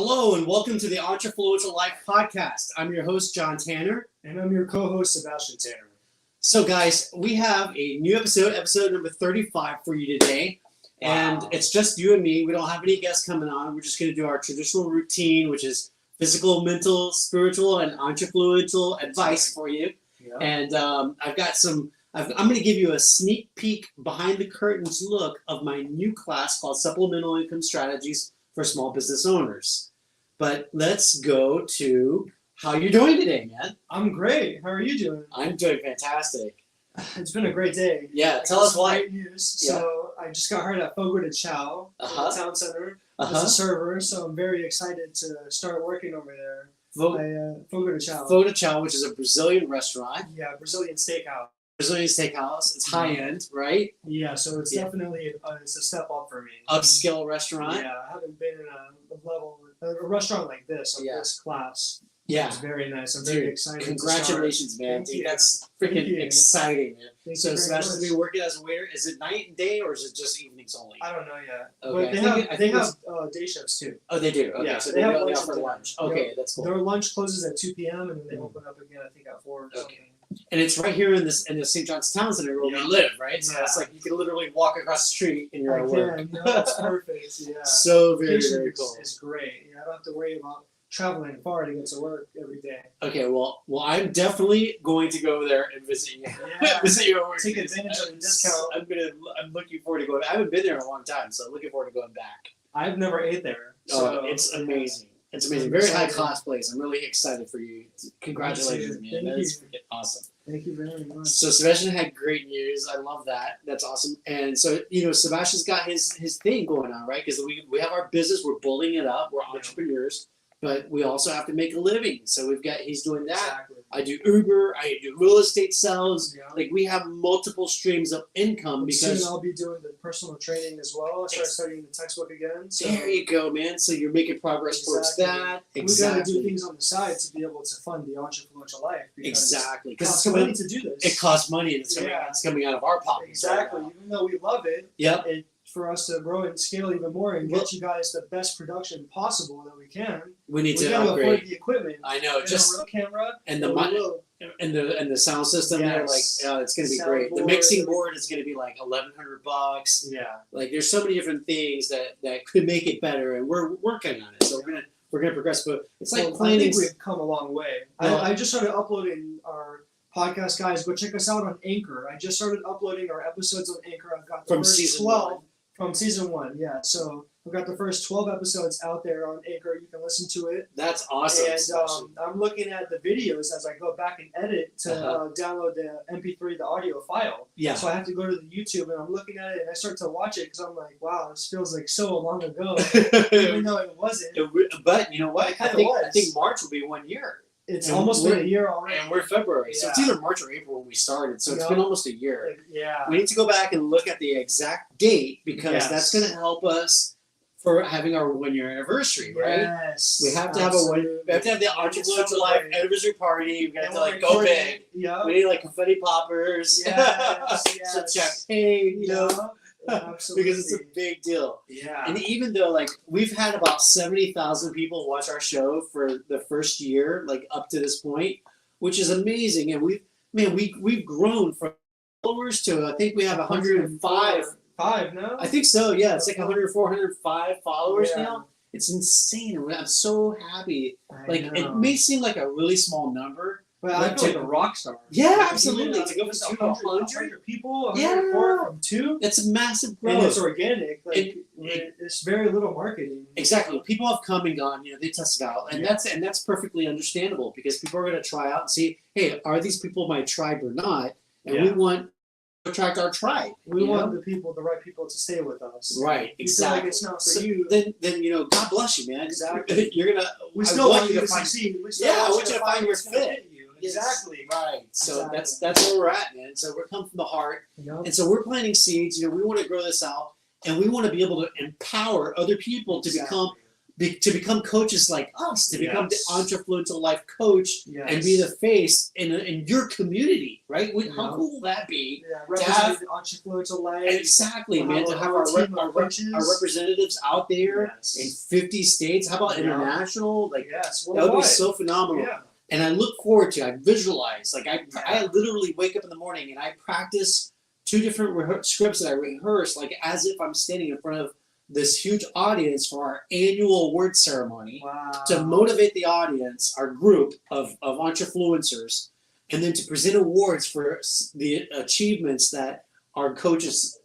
Hello and welcome to the Entrepreneurial Life podcast. I'm your host, John Tanner. And I'm your co-host, Sebastian Tanner. So guys, we have a new episode number 35 for you today. And it's just you and me. We don't have any guests coming on. We're just going to do our traditional routine, which is physical, mental, spiritual, and entrefluential advice for you. Yeah. And I'm going to give you a sneak peek behind the curtains look of my new class called Supplemental Income Strategies for Small Business Owners. But let's go to how you're doing today, man. I'm great. How are you doing? I'm doing fantastic. It's been a great day. Yeah, tell us why. Great news. Yeah. So I just got hired at Fogo de Chao, in the town center, as a server. So I'm very excited to start working over there. Fogo de Chao. Fogo de Chao, which is a Brazilian restaurant. Yeah, Brazilian steakhouse. It's high end, right? Yeah, so it's definitely it's a step up for me. Upscale restaurant. Yeah, I haven't been in a restaurant like this, this class. Yeah, it's very nice. I'm very excited. Congratulations, man! Dude, that's freaking exciting, man. So Sebastian's been working as a waiter. Is it night and day, or is it just evenings only? I don't know yet. Okay. But they have day shifts too. Oh, they do. Okay, yeah, so they offer lunch. Okay, that's cool. Their lunch closes at 2 p.m. and then they open up again. I think at 4 or something. And it's right here in the St. John's Town Center where we live, right? So it's like you can literally walk across the street and you're at work. Yeah, that's perfect. Yeah. So very cool. It's great. I don't have to worry about traveling far to get to work every day. Okay, well, I'm definitely going to go there and visit you. Yeah. Visit you at work. Take advantage of the discount. I'm looking forward to going. I haven't been there in a long time, so I'm looking forward to going back. I've never ate there. So it's amazing. It's amazing. Very high class place. I'm really excited for you. Congratulations, man. That is freaking awesome. Thank you very much. So Sebastian had great news. I love that. That's awesome. And so, Sebastian's got his thing going on, right? Because we have our business. We're building it up. We're entrepreneurs. But we also have to make a living. So he's doing that. Exactly. I do Uber. I do real estate sales. Yeah. Like we have multiple streams of income because soon I'll be doing the personal training as well. I started studying the textbook again. So there you go, man. So you're making progress towards that. Exactly. We got to do things on the side to be able to fund the Entrepreneurial Life. Exactly. Because it costs money to do this. It costs money and it's coming out of our pocket. Exactly. Right, even though we love it. Yep. For us to grow and scale even more and get you guys the best production possible that we can, we need to upgrade. Afford the equipment. I know, just a real camera and the sound system. Yes. There, it's going to be great. The mixing board is going to be like $1,100. Yeah, like there's so many different things that could make it better, and we're working on it. So we're gonna progress, but it's like planning. I think we've come a long way. I just started uploading our podcast, guys. Go check us out on Anchor. I just started uploading our episodes on Anchor. I've got the first 12 from season 1. Yeah, so we've got the first 12 episodes out there on Anchor. You can listen to it. That's awesome. And I'm looking at the videos as I go back and edit to download the MP3, the audio file. Yeah. So I have to go to the YouTube and I'm looking at it and I start to watch it because I'm like, wow, this feels like so long ago, even though it wasn't. But you know what? I think March will be 1 year. It's almost been a year already. And we're February. So it's either March or April when we started. So it's been almost a year. Yeah. We need to go back and look at the exact date because that's going to help us for having our 1 year anniversary, right? Yes. We have to have we have to have the Entrepreneurial Life anniversary party. We got to go big. Yeah. We need confetti poppers. Yes. Some champagne, Absolutely. Because it's a big deal. Yeah. And even though we've had about 70,000 people watch our show for the first year, up to this point, which is amazing. And we've grown from followers to I think we have 105. No? I think so. Yeah, it's like 104, 105 followers now. It's insane. I'm so happy. It may seem like a really small number. But I feel like a rock star. Yeah, absolutely. To go from 200 people, 104 from 2. It's a massive growth. And it's organic. It's very little marketing. Exactly. People have come and gone. They test it out, and that's perfectly understandable because people are going to try out and see, hey, are these people my tribe or not? And we want to attract our tribe. We want the right people to stay with us. Right. Exactly. You feel like it's not for you. Then God bless you, man. Exactly. You're gonna. We still want you to succeed. I want you to find your fit. Exactly. Right. So that's where we're at, man. So we're coming from the heart, and so we're planting seeds. We want to grow this out, and we want to be able to empower other people to become to become coaches like us, to become the Yes. Entrefluential life coach and be the face in your community, right? How cool will that be? Yeah, represent the Entrepreneurial life. Exactly, man. To have our representatives out there in 50 states. How about international? Like, that would be so phenomenal. Yeah. And I look forward to it. I visualize. Like, I literally wake up in the morning and I practice 2 different scripts that I rehearse, like as if I'm standing in front of this huge audience for our annual award ceremony to motivate the audience, our group of entrefluencers, and then to present awards for the achievements that our coaches,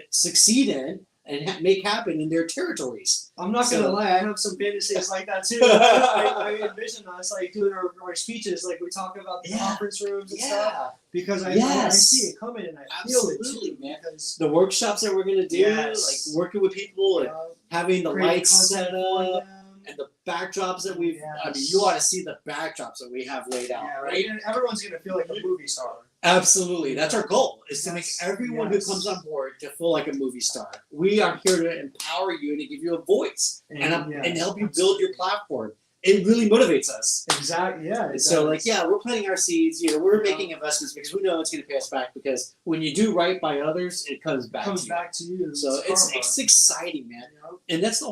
succeed in and make happen in their territories. I'm not gonna lie, I have some fantasies like that too. I envision us like doing our speeches, like we talk about the conference rooms and stuff, because I see it coming and I feel it too, man. Because the workshops that we're gonna do, like working with people and having the lights set up and the backdrops that we've. I mean, you ought to see the backdrops that we have laid out, right? And everyone's gonna feel like a movie star. Absolutely. That's our goal, is to make everyone who comes on board to feel like a movie star. We are here to empower you and to give you a voice and help you build your platform. It really motivates us. Exactly, yeah. So, we're planting our seeds. We're making investments because we know it's going to pay us back, because when you do right by others, it comes back to you. So it's exciting, man. And that's the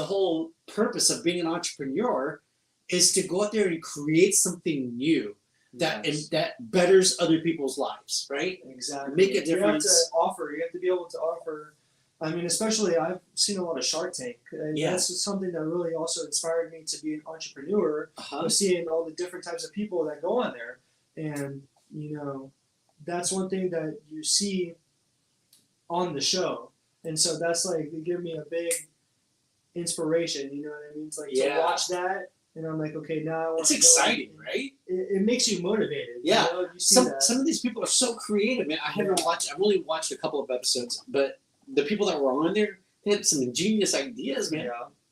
whole purpose of being an entrepreneur, is to go out there and create something new. That betters other people's lives, right? Exactly. Make a difference. You have to offer. You have to be able to offer. I mean, especially I've seen a lot of Shark Tank. That's something that really also inspired me to be an entrepreneur. Seeing all the different types of people that go on there, and that's one thing that you see on the show, and so that's like, they give me a big inspiration. You know what I mean? It's like to watch that. And I'm like, okay, now I want It's exciting, right? It makes you motivated. Yeah. You see some of these people are so creative, man. I've only watched a couple of episodes, but the people that were on there, they had some ingenious ideas, man.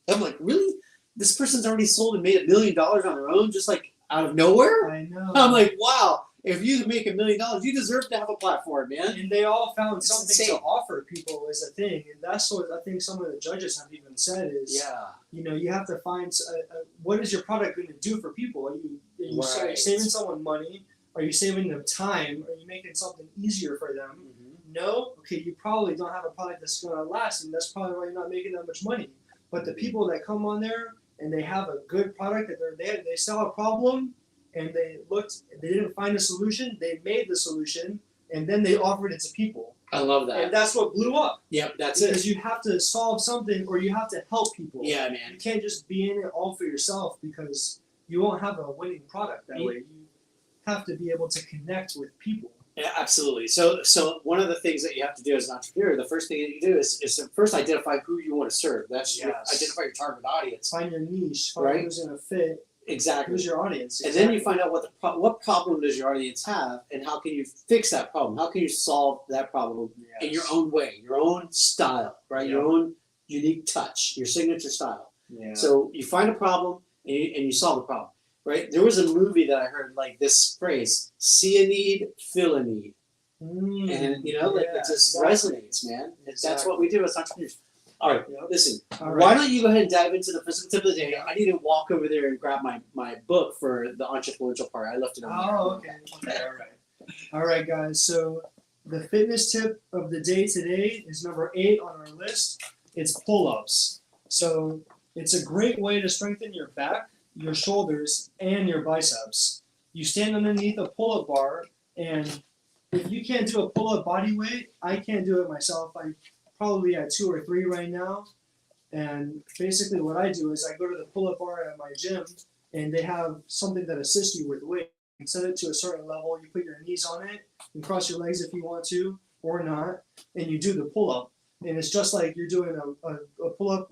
I'm like, really? This person's already sold and made $1 million on their own, just like out of nowhere? I know. I'm like, wow. If you make $1 million, you deserve to have a platform, man. And they all found something to offer people as a thing, and that's what I think some of the judges have even said is, you have to find what is your product going to do for people? Are you saving someone money? Are you saving them time? Are you making something easier for them? No? Okay, you probably don't have a product that's going to last, and that's probably why you're not making that much money. But the people that come on there and they have a good product, that they saw a problem, and they didn't find a solution, they made the solution, and then they offered it to people. I love that. And that's what blew up. Yep, that's because you have to solve something, or you have to help people. Yeah, man. You can't just be in it all for yourself, because you won't have a winning product that way. You have to be able to connect with people. Yeah, absolutely. So one of the things that you have to do as an entrepreneur, the first thing that you do is to first identify who you want to serve. That's identify your target audience. Find your niche. Find who's going to fit. Exactly. Who's your audience? And then you find out what problem does your audience have, and how can you fix that problem? How can you solve that problem in your own way, your own style, right? Your own unique touch, your signature style. Yeah. So you find a problem and you solve the problem, right? There was a movie that I heard like this phrase: "See a need, fill a need," and it just resonates, man. That's what we do as entrepreneurs. All right, listen. Why don't you go ahead and dive into the physical tip of the day? I need to walk over there and grab my book for the Entrefluential part. I left it over there. Okay. All right, guys. So the fitness tip of the day today is number 8 on our list. It's pull-ups. So it's a great way to strengthen your back, your shoulders, and your biceps. You stand underneath a pull-up bar, and if you can't do a pull-up body weight, I can't do it myself. I probably at 2 or 3 right now, and basically what I do is I go to the pull-up bar at my gym, and they have something that assists you with weight. You set it to a certain level, you put your knees on it, and cross your legs if you want to, or not, and you do the pull-up. And it's just like you're doing a pull-up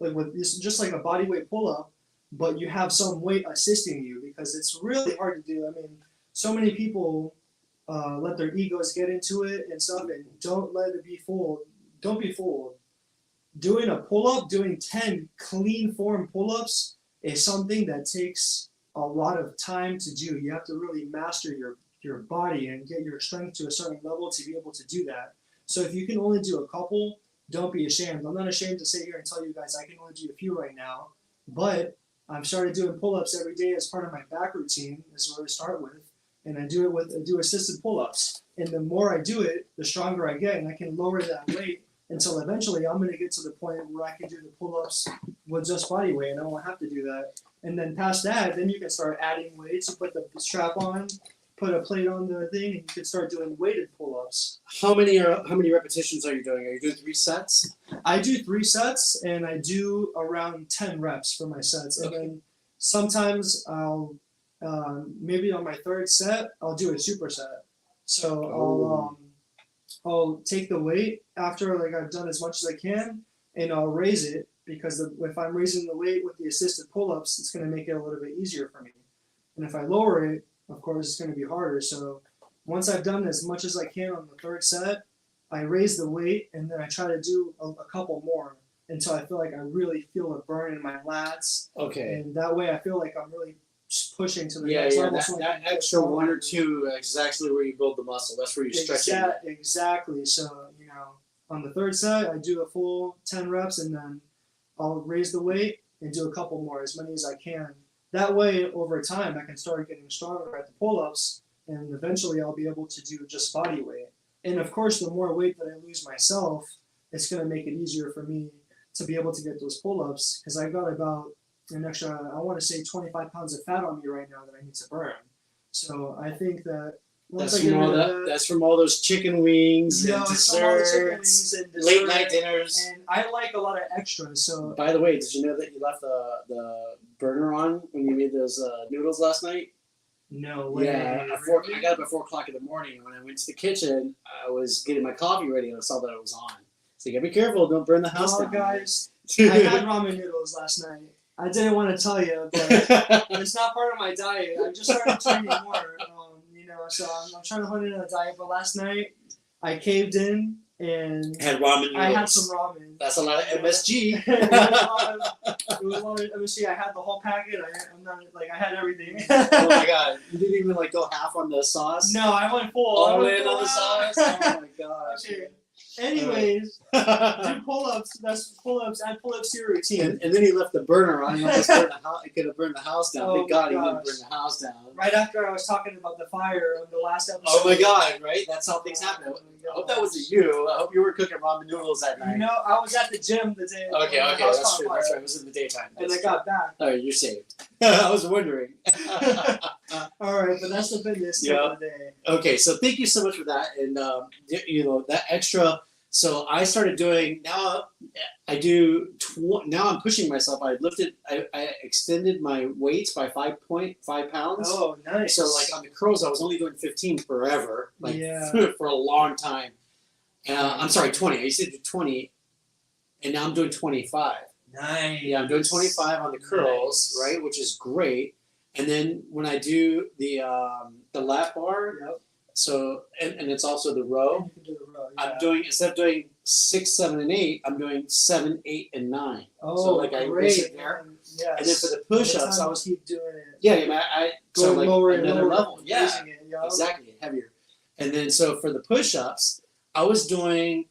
it's just like a body weight pull-up, but you have some weight assisting you, because it's really hard to do. I mean, so many people let their egos get into it and stuff, and don't let it be fooled. Don't be fooled. Doing a pull-up, doing 10 clean form pull-ups is something that takes a lot of time to do. You have to really master your body and get your strength to a certain level to be able to do that. So if you can only do a couple, don't be ashamed. I'm not ashamed to sit here and tell you guys I can only do a few right now, but I've started doing pull-ups every day as part of my back routine. This is what I start with, and I do assisted pull-ups. And the more I do it, the stronger I get, and I can lower that weight until eventually I'm going to get to the point where I can do the pull-ups with just body weight, and I won't have to do that. And then past that, then you can start adding weights. You put the strap on, put a plate on the thing, and you can start doing weighted pull-ups. How many repetitions are you doing? Are you doing 3 sets? I do 3 sets, and I do around 10 reps for my sets. And then sometimes I'll, maybe on my 3rd set, I'll do a superset. So I'll take the weight after like I've done as much as I can, and I'll raise it, because if I'm raising the weight with the assisted pull-ups, it's going to make it a little bit easier for me. And if I lower it, of course, it's going to be harder. So once I've done as much as I can on the 3rd set, I raise the weight, and then I try to do a couple more until I feel like I really feel a burn in my lats. Okay. And that way I feel like I'm really pushing to the next level. That extra 1 or 2 is actually where you build the muscle. That's where you stretch it. Exactly. So, on the 3rd set, I do a full 10 reps, and then I'll raise the weight and do a couple more, as many as I can. That way, over time, I can start getting stronger at the pull-ups, and eventually I'll be able to do just body weight. And of course, the more weight that I lose myself, it's going to make it easier for me to be able to get those pull-ups, because I've got about an extra, I want to say 25 pounds of fat on me right now that I need to burn. So I think that that's from all those chicken wings and desserts, late night dinners. And I like a lot of extras. So by the way, did you know that you left the burner on when you made those noodles last night? No way. Yeah, I got up at 4 o'clock in the morning. When I went to the kitchen, I was getting my coffee ready, and I saw that it was on. So you gotta be careful. Don't burn the house down. Guys, I had ramen noodles last night. I didn't want to tell you, but it's not part of my diet. I just started training more, so I'm trying to put it in a diet. But last night, I caved in and had ramen noodles. I had some ramen. That's a lot of MSG. It was a lot of MSG. I had the whole packet. I had everything. Oh my god! You didn't even go half on the sauce. No, I went full. All in on the sauce. Oh my god. Okay. Anyways, do pull-ups. That's pull-ups. Add pull-ups to your routine. And then he left the burner on. He almost could have burned the house down. Thank God he didn't burn the house down. Right after I was talking about the fire on the last episode. Oh my God! Right? That's how things happen. I hope that wasn't you. I hope you were cooking ramen noodles that night. I was at the gym the day. Okay, that's true. That's right. It was in the daytime. And I got back. All right, you're saved. I was wondering. All right, but that's the business tip of the day. Okay, so thank you so much for that, and that extra. So I started doing now. Now I'm pushing myself. I extended my weights by 5.5 pounds. Oh, nice. So on the curls, I was only doing 15 forever, for a long time. I'm sorry, 20. I used to do 20, and now I'm doing 25. Nice. Yeah, I'm doing 25 on the curls, right, which is great. And then when I do the lat bar. Yep. So and it's also the row. You can do the row, yeah. I'm doing, instead of doing 6, 7, and 8, I'm doing 7, 8, and 9. Oh, so I raise it there. Yes. And then for the push-ups, I was keep doing it. Yeah, I go lower another lower, level. Yeah, it, exactly, heavier. And then so for the push-ups, I was doing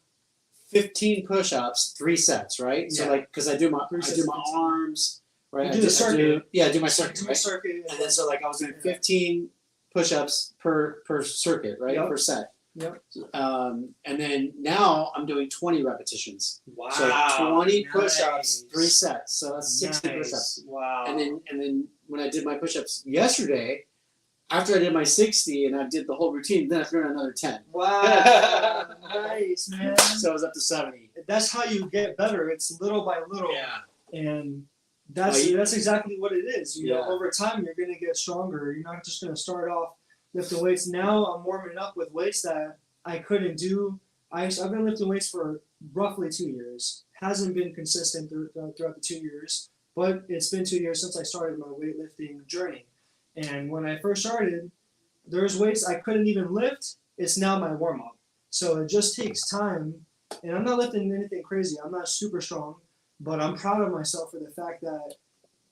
15 push-ups, 3 sets, right? So because I do my arms, right? You do the circuit. I do my circuit, right? Circuit, and then so I was doing 15 push-ups per circuit, right? Yep. Per set. Yep. And then now I'm doing 20 repetitions. Wow. So 20 push-ups, Nice. 3 sets. So that's 60 Nice. push-ups. Wow. And then when I did my push-ups yesterday, after I did my 60 and I did the whole routine, then I threw in another 10. Wow. Nice, man. So I was up to 70. That's how you get better. It's little by little. Yeah. And that's exactly what it is. You know, over time you're gonna get stronger. You're not just gonna start off lifting weights. Now I'm warming up with weights that I couldn't do. I've been lifting weights for roughly 2 years. Hasn't been consistent throughout the 2 years, but it's been 2 years since I started my weightlifting journey. And when I first started, there's weights I couldn't even lift. It's now my warm up. So it just takes time. And I'm not lifting anything crazy. I'm not super strong, but I'm proud of myself for the fact that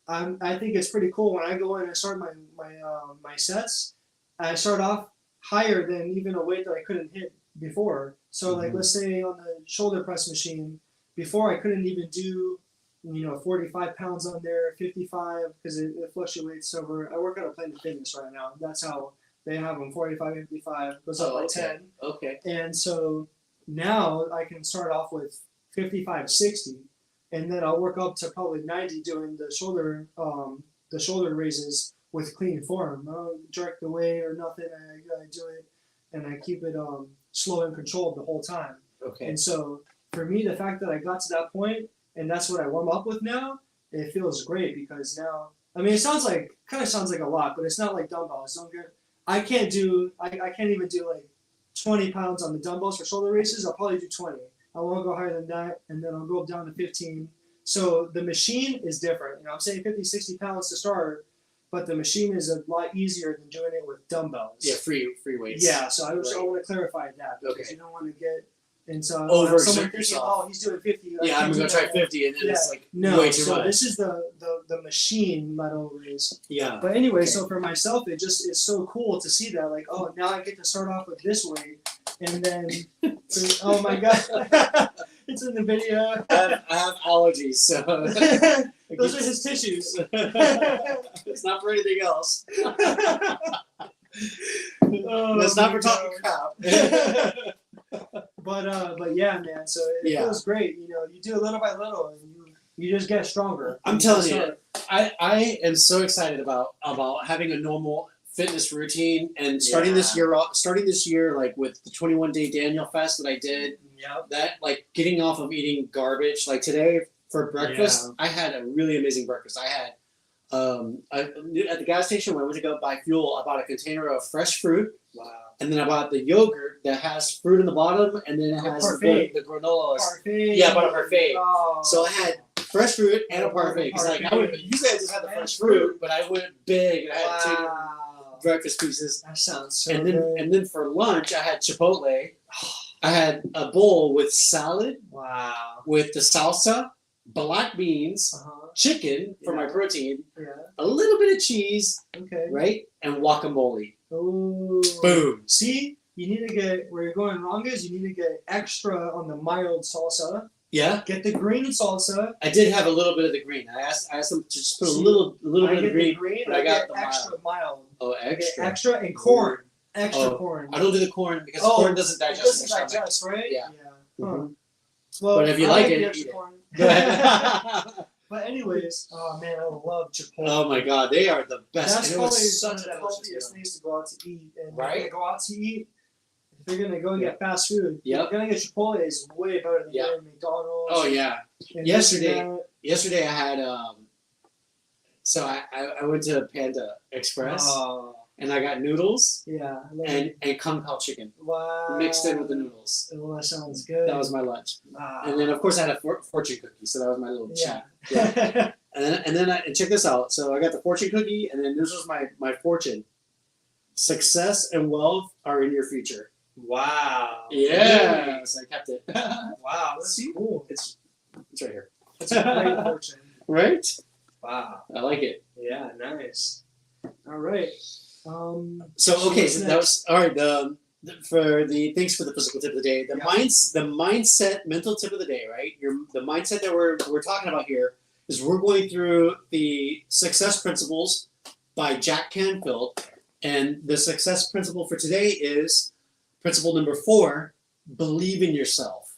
I think it's pretty cool when I go in and start my sets. I start off higher than even a weight that I couldn't hit before. So like let's say on the shoulder press machine, before I couldn't even do 45 pounds on there, 55 because it fluctuates over. I work at a Planet Fitness right now. That's how they have them 45, 55 goes up by 10. Okay. And so now I can start off with 55, 60, and then I'll work up to probably 90 doing the shoulder raises with clean form. I don't jerk the weight or nothing. I do it and I keep it slow and controlled the whole time. Okay. And so for me, the fact that I got to that point and that's what I warm up with now, it feels great because now, I mean, it kind of sounds like a lot, but it's not like dumbbells. I can't even do like 20 pounds on the dumbbells for shoulder raises. I'll probably do 20. I won't go higher than that, and then I'll go down to 15. So the machine is different. I'm saying 50, 60 pounds to start, but the machine is a lot easier than doing it with dumbbells. Yeah, free weights. Yeah, so I want to clarify that because you don't want to get into someone thinking, yourself. oh, he's doing 50. Yeah, I'm gonna try 50, and then it's like no. way too So much. this is the machine metal raise. Yeah. But anyway, so for myself, it just is so cool to see that. Like, oh, now I get to start off with this weight, and then, oh my god, it's in the video. I have allergies, so those are his tissues. It's not for anything else. That's not for talking crap. But yeah, man. So it feels great. You do little by little, and you just get stronger. I'm telling you, I am so excited about having a normal fitness routine and starting this year like with the 21-day Daniel fast that I did. Yep. That like getting off of eating garbage. Like today for breakfast, I had a really amazing breakfast. I had at the gas station when I went to go buy fuel, I bought a container of fresh fruit. Wow. And then I bought the yogurt that has fruit in the bottom, and then it has the granola. Parfait. Yeah, I bought a parfait. Oh. So I had fresh fruit and a parfait. Because like usually I just had the fresh fruit, but I went big and I had 2 breakfast pieces. That sounds so good. good. And then for lunch I had Chipotle. I had a bowl with salad. Wow. With the salsa, black beans, chicken for my protein, a little bit of cheese, right, and guacamole. Ooh. Boom. See, you need to get where you're going wrong is you need to get extra on the mild salsa. Yeah. Get the green salsa. I did have a little bit of the green. I asked them to just put a little bit of the green. But I got the extra mild. Oh, extra. Extra and corn. Extra corn. I don't do the corn because corn doesn't digest. It doesn't digest, right? Yeah. Huh. Well, but if you like it, eat it. But anyways, oh man, I love Chipotle. Oh my god, they are the best. That's probably one of the healthiest things to go out to eat. And if you go out to eat, if you're gonna go and get fast food, you're gonna get Chipotle is way better than getting McDonald's. Oh yeah. Yesterday I had so I went to Panda Express and I got noodles. Yeah. And Kung Pao chicken. Wow. Mixed in with the noodles. Well, that sounds good. That was my lunch. And then of course I had a fortune cookie, so that was my little cheat. Yeah. and then check this out. So I got the fortune cookie, and then this was my fortune. Success and wealth are in your future. Wow. Yeah. So I kept it. Wow, that's cool. It's right here. It's a great fortune. Right? Wow. I like it. Yeah, nice. All right. So that was all right. Thanks for the physical tip of the day. The mindset, mental tip of the day, right? The mindset that we're talking about here is we're going through the success principles by Jack Canfield, and the success principle for today is principle number 4: believe in yourself.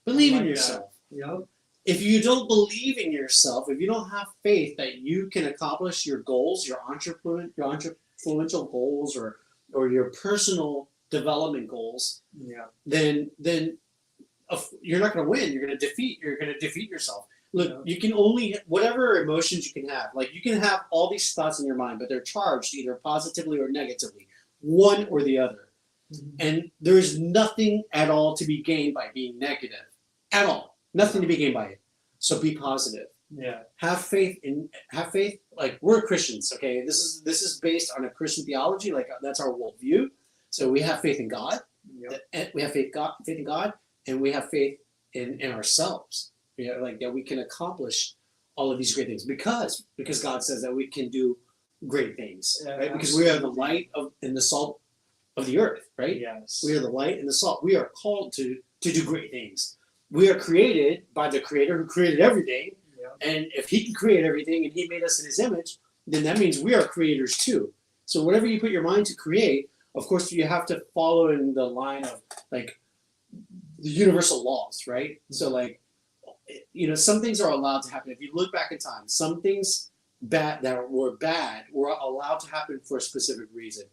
Believe in yourself. Yep. If you don't believe in yourself, if you don't have faith that you can accomplish your goals, your entrepreneurial goals, or your personal development goals, then you're not going to win. You're going to defeat yourself. Look, you can only whatever emotions you can have. Like you can have all these thoughts in your mind, but they're charged either positively or negatively, one or the other. And there's nothing at all to be gained by being negative, at all. Nothing to be gained by it. So be positive. Yeah. Have faith. Like we're Christians, okay? This is based on a Christian theology. Like that's our worldview. So we have faith in God. Yep. We have faith in God, and we have faith in ourselves. Like that we can accomplish all of these great things because God says that we can do great things, right? Because we are the light and the salt of the earth, right? Yes. We are the light and the salt. We are called to do great things. We are created by the Creator who created everything. Yeah. And if He can create everything and He made us in His image, then that means we are creators too. So whatever you put your mind to create, of course, you have to follow in the line of like the universal laws, right? Mm-hmm. So like, you know, some things are allowed to happen. If you look back in time, some things that were bad were allowed to happen for a specific reason.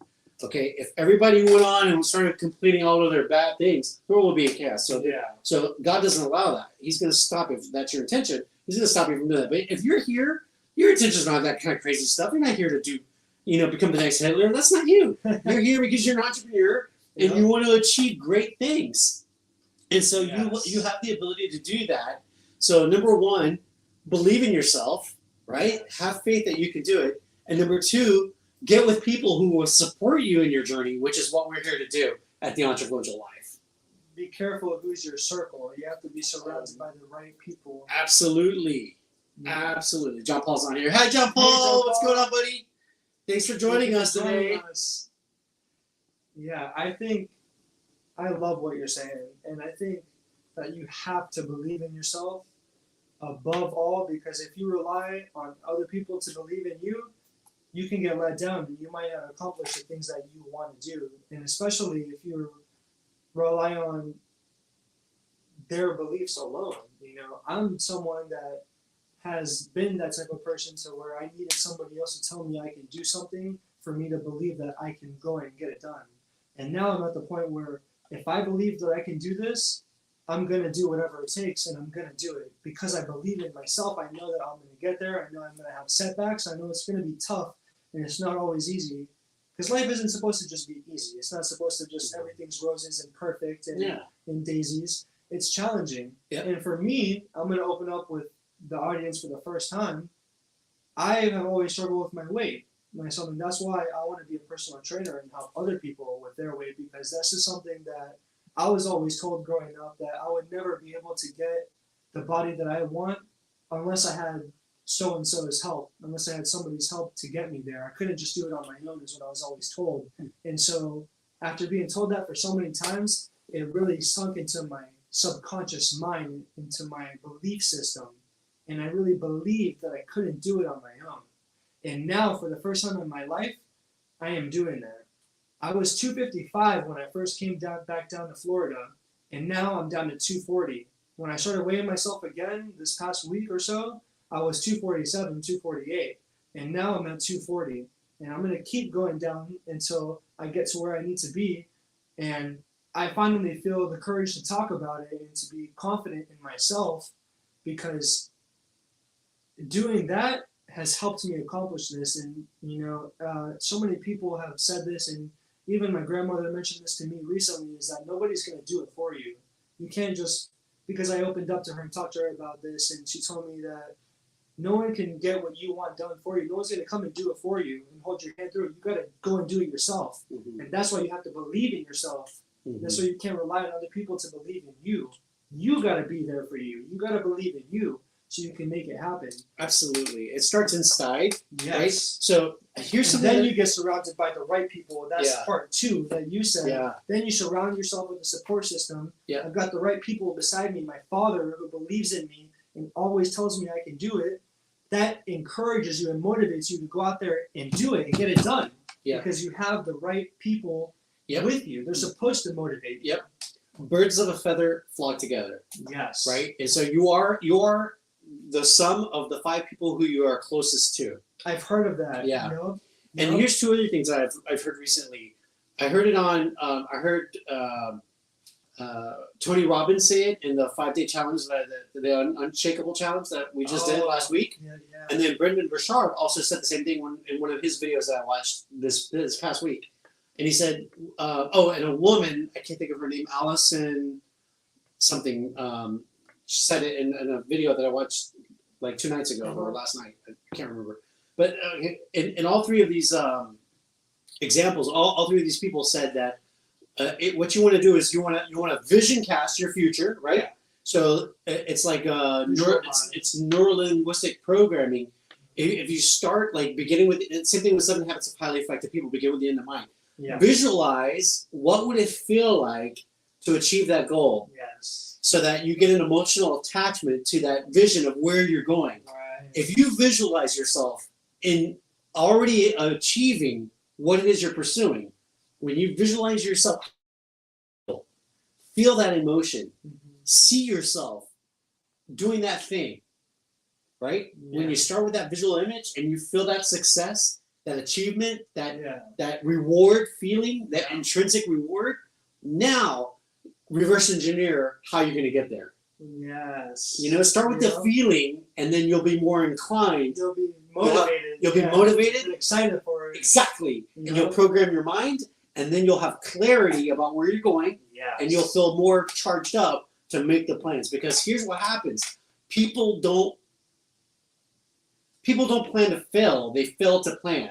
Okay, if everybody went on and started completing all of their bad things, there will be a chaos. So, so God doesn't allow that. He's going to stop if that's your intention. He's going to stop you from doing that. But if you're here, your intention's not that kind of crazy stuff. You're not here to do, you know, become the next Hitler. That's not you. You're here because you're an entrepreneur and you want to achieve great things. And so you have the ability to do that. So number one, believe in yourself, right? Have faith that you can do it. And number two, get with people who will support you in your journey, which is what we're here to do at the Entrefluential Life. Be careful of who's your circle. You have to be surrounded by the right people. Absolutely. Yeah. Absolutely. John Paul's on here. Hi, John Paul. Hey, John Paul. What's going on, buddy? Thanks for joining us today. Yeah, I love what you're saying. And I think that you have to believe in yourself above all, because if you rely on other people to believe in you, you can get let down and you might not accomplish the things that you want to do. And especially if you rely on their beliefs alone. You know, I'm someone that has been that type of person to where I needed somebody else to tell me I can do something for me to believe that I can go and get it done. And now I'm at the point where if I believe that I can do this, I'm going to do whatever it takes, and I'm going to do it because I believe in myself. I know that I'm going to get there. I know I'm going to have setbacks. I know it's going to be tough, and it's not always easy, because life isn't supposed to just be easy. It's not supposed to just everything's roses and perfect and daisies. It's challenging. Yep. And for me, I'm going to open up with the audience for the first time. I have always struggled with my weight myself, and that's why I want to be a personal trainer and help other people with their weight, because that's just something that I was always told growing up, that I would never be able to get the body that I want unless I had so-and-so's help, unless I had somebody's help to get me there. I couldn't just do it on my own, is what I was always told. And so after being told that for so many times, it really sunk into my subconscious mind, into my belief system. And I really believed that I couldn't do it on my own. And now, for the first time in my life, I am doing that. I was 255 when I first came back down to Florida, and now I'm down to 240. When I started weighing myself again this past week or so, I was 247, 248, and now I'm at 240. And I'm going to keep going down until I get to where I need to be, and I finally feel the courage to talk about it and to be confident in myself, because doing that has helped me accomplish this. And, you know, so many people have said this, and even my grandmother mentioned this to me recently, is that nobody's going to do it for you. You can't just, because I opened up to her and talked to her about this, and she told me that no one can get what you want done for you. No one's going to come and do it for you and hold your hand through it. You got to go and do it yourself. Mm-hmm. And that's why you have to believe in yourself. Mm-hmm. That's why you can't rely on other people to believe in you. You got to be there for you. You got to believe in you, so you can make it happen. Absolutely. It starts inside, right? So here's something. Then you get surrounded by the right people. That's part two that you said. Yeah. Then you surround yourself with a support system. Yeah. I've got the right people beside me. My father, who believes in me and always tells me I can do it. That encourages you and motivates you to go out there and do it and get it done. Yeah. Because you have the right people with you. They're supposed to motivate you. Yep. Birds of a feather flock together. Yes. Right? And so you are the sum of the 5 people who you are closest to. I've heard of that. Yeah. You know? And here's 2 other things I've heard recently. I heard it on. Tony Robbins say it in the 5-day challenge, the Unshakable challenge that we just did last week. Yeah, yeah. And then Brendan Burchard also said the same thing in one of his videos that I watched this past week. And he said, and a woman, I can't think of her name, Allison something, she said it in a video that I watched like 2 nights ago or last night. I can't remember. But in all 3 of these examples, all 3 of these people said that what you want to do is you want to vision cast your future, right? Yeah. So it's like it's neurolinguistic programming. If you start like beginning with, same thing with 7 Habits of Highly Effective People, begin with the end in mind. Visualize what would it feel like to achieve that goal. Yes. So that you get an emotional attachment to that vision of where you're going. Right. If you visualize yourself in already achieving what it is you're pursuing, when you visualize yourself, feel that emotion, see yourself doing that thing, right? Yeah. When you start with that visual image and you feel that success, that achievement, that reward feeling, that intrinsic reward, now reverse engineer how you're going to get there. Yes. You know, start with the feeling, and then you'll be more inclined. You'll be motivated. You'll be motivated. And excited for it. Exactly. And you'll program your mind, and then you'll have clarity about where you're going, and you'll feel more charged up to make the plans. Because here's what happens. People don't plan to fail. They fail to plan,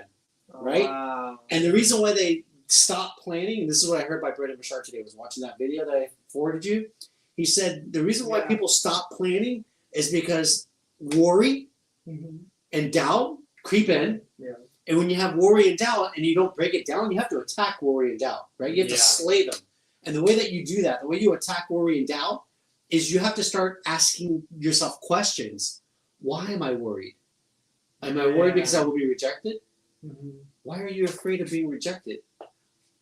right? Wow. And the reason why they stop planning, and this is what I heard by Brendan Bouchard today. I was watching that video that I forwarded you. He said the reason why people stop planning is because worry and doubt creep in. Yeah. And when you have worry and doubt and you don't break it down, you have to attack worry and doubt, right? You have to slay them. And the way that you do that, the way you attack worry and doubt, is you have to start asking yourself questions. Why am I worried? Am I worried because I will be rejected? Why are you afraid of being rejected?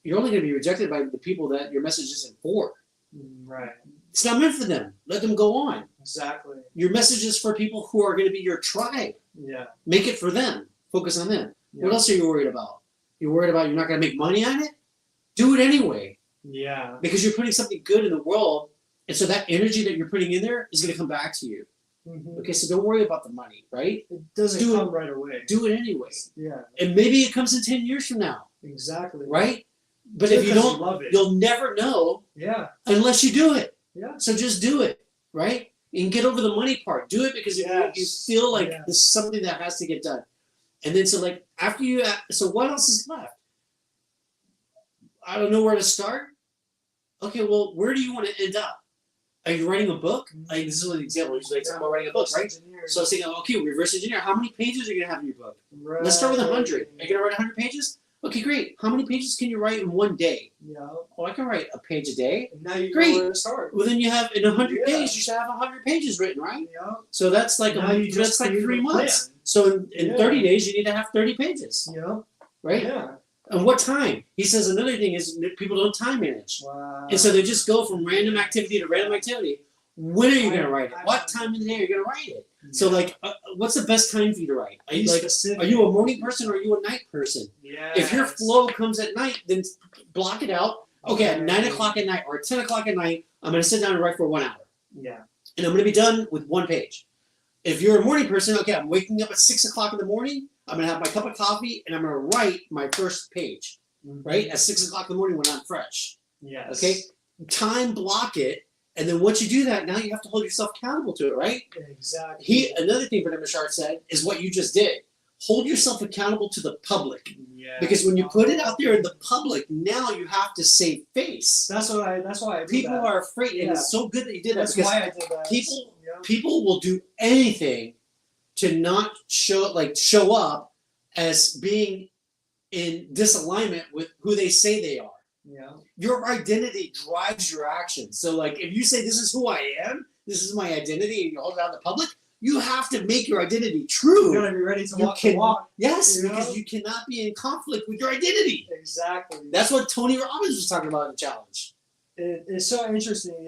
You're only going to be rejected by the people that your message isn't for. Right. It's not meant for them. Let them go on. Exactly. Your message is for people who are going to be your tribe. Yeah. Make it for them. Focus on them. What else are you worried about? You're worried about you're not going to make money on it? Do it anyway. Yeah. Because you're putting something good in the world, and so that energy that you're putting in there is going to come back to you. Okay, so don't worry about the money, right? It doesn't come right away. Do it anyway. Yeah. And maybe it comes in 10 years from now. Exactly. Right? But if you don't, love it. You'll never know unless you do it. Yeah. So just do it, right? And get over the money part. Do it because you feel like this is something that has to get done. And then so like after you, so what else is left? I don't know where to start. Okay, well, where do you want to end up? Are you writing a book? Like, this is an example. You're like, about writing a book, right? So I was thinking, okay, reverse engineer. How many pages are you going to have in your book? Right. Let's start with 100. Are you going to write 100 pages? Okay, great. How many pages can you write in one day? Yeah. Oh, I can write a page a day. And now you know where to start. Well, then you have, in 100 days, you should have 100 pages written, right? Yeah. So that's like, that's like 3 months. So in 30 days, you need to have 30 pages. Yeah. Right? Yeah. And what time? He says another thing is people don't time manage. Wow. And so they just go from random activity to random activity. When are you going to write it? What time of the day are you going to write it? Yeah. So, like, what's the best time for you to write? Are you a morning person or are you a night person? Yeah. If your flow comes at night, then block it out. Okay, at 9 o'clock at night or at 10 o'clock at night, I'm going to sit down and write for 1 hour. Yeah. And I'm going to be done with 1 page. If you're a morning person, okay, I'm waking up at 6 o'clock in the morning. I'm going to have my cup of coffee and I'm going to write my first page, right? At 6 o'clock in the morning when I'm fresh. Yes. Okay? Time block it. And then once you do that, now you have to hold yourself accountable to it, right? Exactly. Another thing Brendan Bouchard said is what you just did. Hold yourself accountable to the public. Yeah. Because when you put it out there in the public, now you have to save face. That's why I do people that. are afraid, and it's so good that you did that. That's why I did that. People will do anything to not show up as being in disalignment with who they say they are. Yeah. Your identity drives your actions. So, like, if you say this is who I am, this is my identity, and you hold it out in the public, you have to make your identity true. You gotta be ready to walk the walk. Yes, because you cannot be in conflict with your identity. Exactly. That's what Tony Robbins was talking about in the challenge. It's so interesting.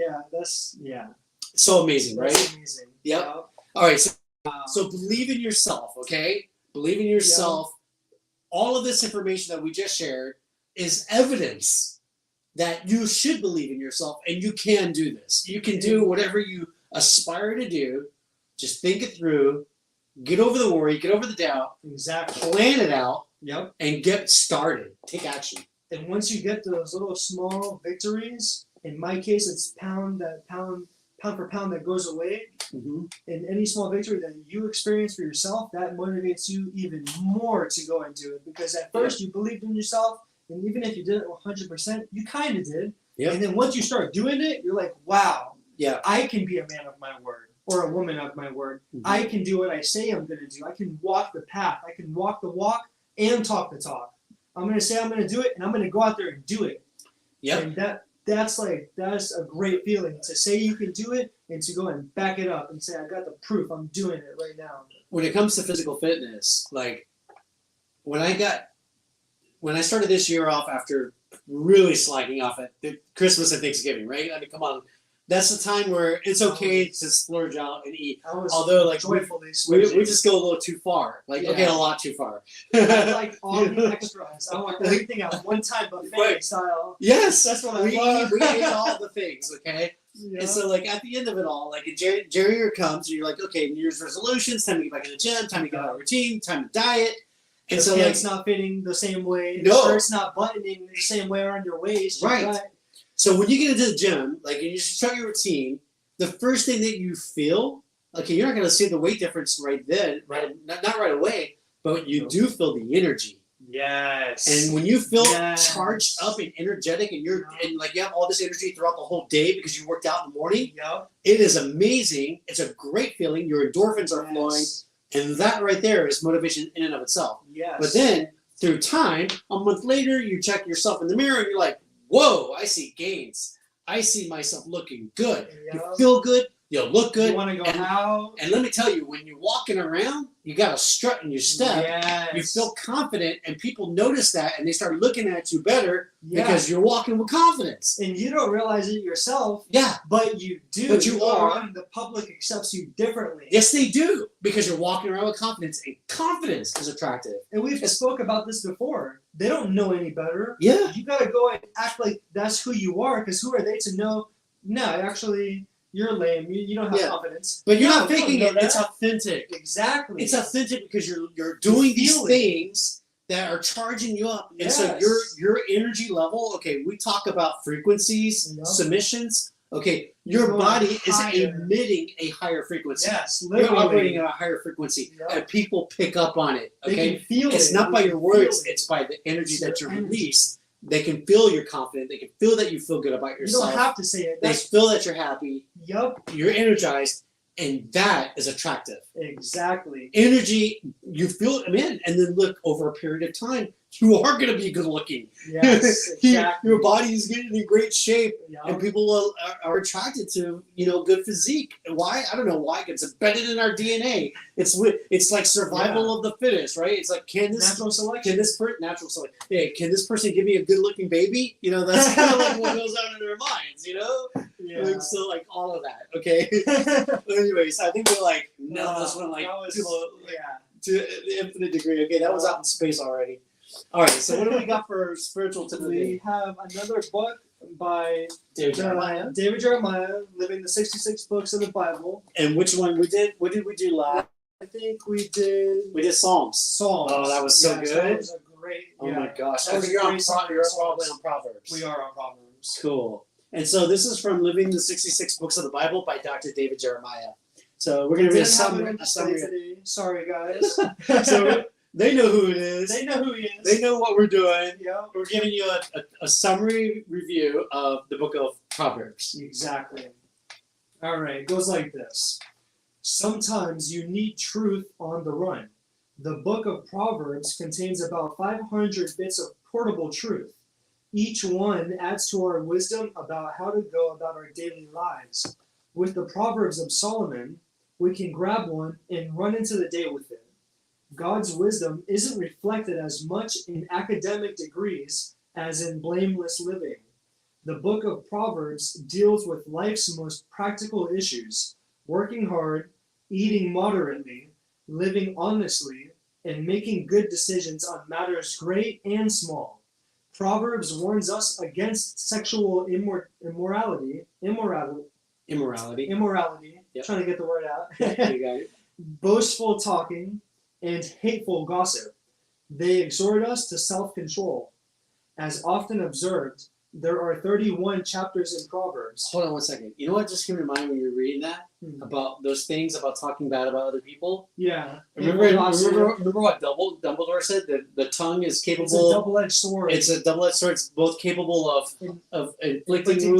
Yeah, so amazing, right? That's amazing. Yep. Yeah. All right. So believe in yourself. Okay, believe in yourself. Yeah. All of this information that we just shared is evidence that you should believe in yourself and you can do this. You can do whatever you aspire to do. Just think it through, get over the worry, get over the doubt, plan it out, and get started. Take action. And once you get those little small victories, in my case, it's pound for pound that goes away. And any small victory that you experience for yourself, that motivates you even more to go and do it. Because at first you believed in yourself, and even if you did it 100%, you kind of did. Yep. And then once you start doing it, you're like, wow, I can be a man of my word or a woman of my word. I can do what I say I'm going to do. I can walk the path. I can walk the walk and talk the talk. I'm going to say I'm going to do it, and I'm going to go out there and do it. Yep. And that's a great feeling to say you can do it and to go and back it up and say, I got the proof. I'm doing it right now. When it comes to physical fitness, like when I started this year off after really slacking off at Christmas and Thanksgiving, right? I mean, come on. That's the time where it's okay to splurge out and eat. Although, like, joyfully we just go a little too far. Like, okay, a lot too far. I like all the extras. I want everything at one time buffet style. Yes, that's what I love. We ate all the things, okay? Yeah. And so, like, at the end of it all, like, January comes, and you're like, okay, New Year's resolutions, time to get back in the gym, time to get out of routine, time to diet. And so, pants not fitting the same way. The shirt's not buttoning the same way around your waist. Right. So when you get into the gym, like, and you start your routine, the first thing that you feel, okay, you're not going to see the weight difference right then, right? Not right away, but you do feel the energy. Yes. And when you feel charged up and energetic, and and like you have all this energy throughout the whole day because you worked out in the morning, it is amazing. It's a great feeling. Your endorphins are flowing, and that right there is motivation in and of itself. Yes. But then through time, a month later, you check yourself in the mirror, and you're like, whoa, I see gains. I see myself looking good. You feel good. You look good. You want to go out. And let me tell you, when you're walking around, you got a strut in your step. Yes. You feel confident, and people notice that, and they start looking at you better because you're walking with confidence. And you don't realize it yourself. Yeah. But you do. But you are. And the public accepts you differently. Yes, they do. Because you're walking around with confidence, and confidence is attractive. And we've spoke about this before. They don't know any better. Yeah. You got to go and act like that's who you are, because who are they to know, no, actually, you're lame. You don't have confidence. But you're not faking it. It's authentic. Exactly. It's authentic because you're doing these things that are charging you up. And so your energy level, okay, we talk about frequencies, submissions. Okay, your body is emitting a higher frequency. Yes, literally. You're operating at a higher frequency, and people pick up on it. Okay, they can feel it's not by your words; it's by the energy that you release. They can feel you're confident. They can feel that you feel good about yourself. You don't have to say it. They feel that you're happy. Yup. You're energized, and that is attractive. Exactly. Energy, you feel it in, and then look, over a period of time, you are going to be good looking. Yes, exactly. Your body is getting in great shape, and people are attracted to, good physique. Why? I don't know why. It's embedded in our DNA. It's like survival of the fittest, right? It's like, natural selection. Natural selection. Hey, can this person give me a good looking baby? That's kind of like what goes on in their minds, Yeah. And so like all of that. Okay. Anyways, I think we're like this one to the infinite degree. Okay, that was out in space already. All right, so what do we got for spiritual today? We have another book by David Jeremiah. David Jeremiah, Living the 66 Books of the Bible. And which one we did? What did we do last? I think we did Psalms. Psalms. Oh, that was so good. That was a great. Oh my gosh! I think you're probably on Proverbs. We are on Proverbs. Cool. And so this is from Living the 66 Books of the Bible by Dr. David Jeremiah. So we're going to read a summary. Today. Sorry, guys. So they know who it is. They know who he is. They know what we're doing. Yeah. We're giving you a summary review of the book of Proverbs. Exactly. All right. It goes like this. Sometimes you need truth on the run. The book of Proverbs contains about 500 bits of portable truth. Each one adds to our wisdom about how to go about our daily lives. With the Proverbs of Solomon, we can grab one and run into the day with it. God's wisdom isn't reflected as much in academic degrees as in blameless living. The book of Proverbs deals with life's most practical issues: working hard, eating moderately, living honestly, and making good decisions on matters great and small. Proverbs warns us against sexual immorality. Yep. Trying to get the word out. You got it. Boastful talking, and hateful gossip. They exhort us to self-control. As often observed, there are 31 chapters in Proverbs. Hold on one second. You know what just came to mind when you were reading that? About those things about talking bad about other people? Yeah. Remember what Dumbledore said? That the tongue is capable... It's a double-edged sword. It's a double-edged sword. It's both capable of inflicting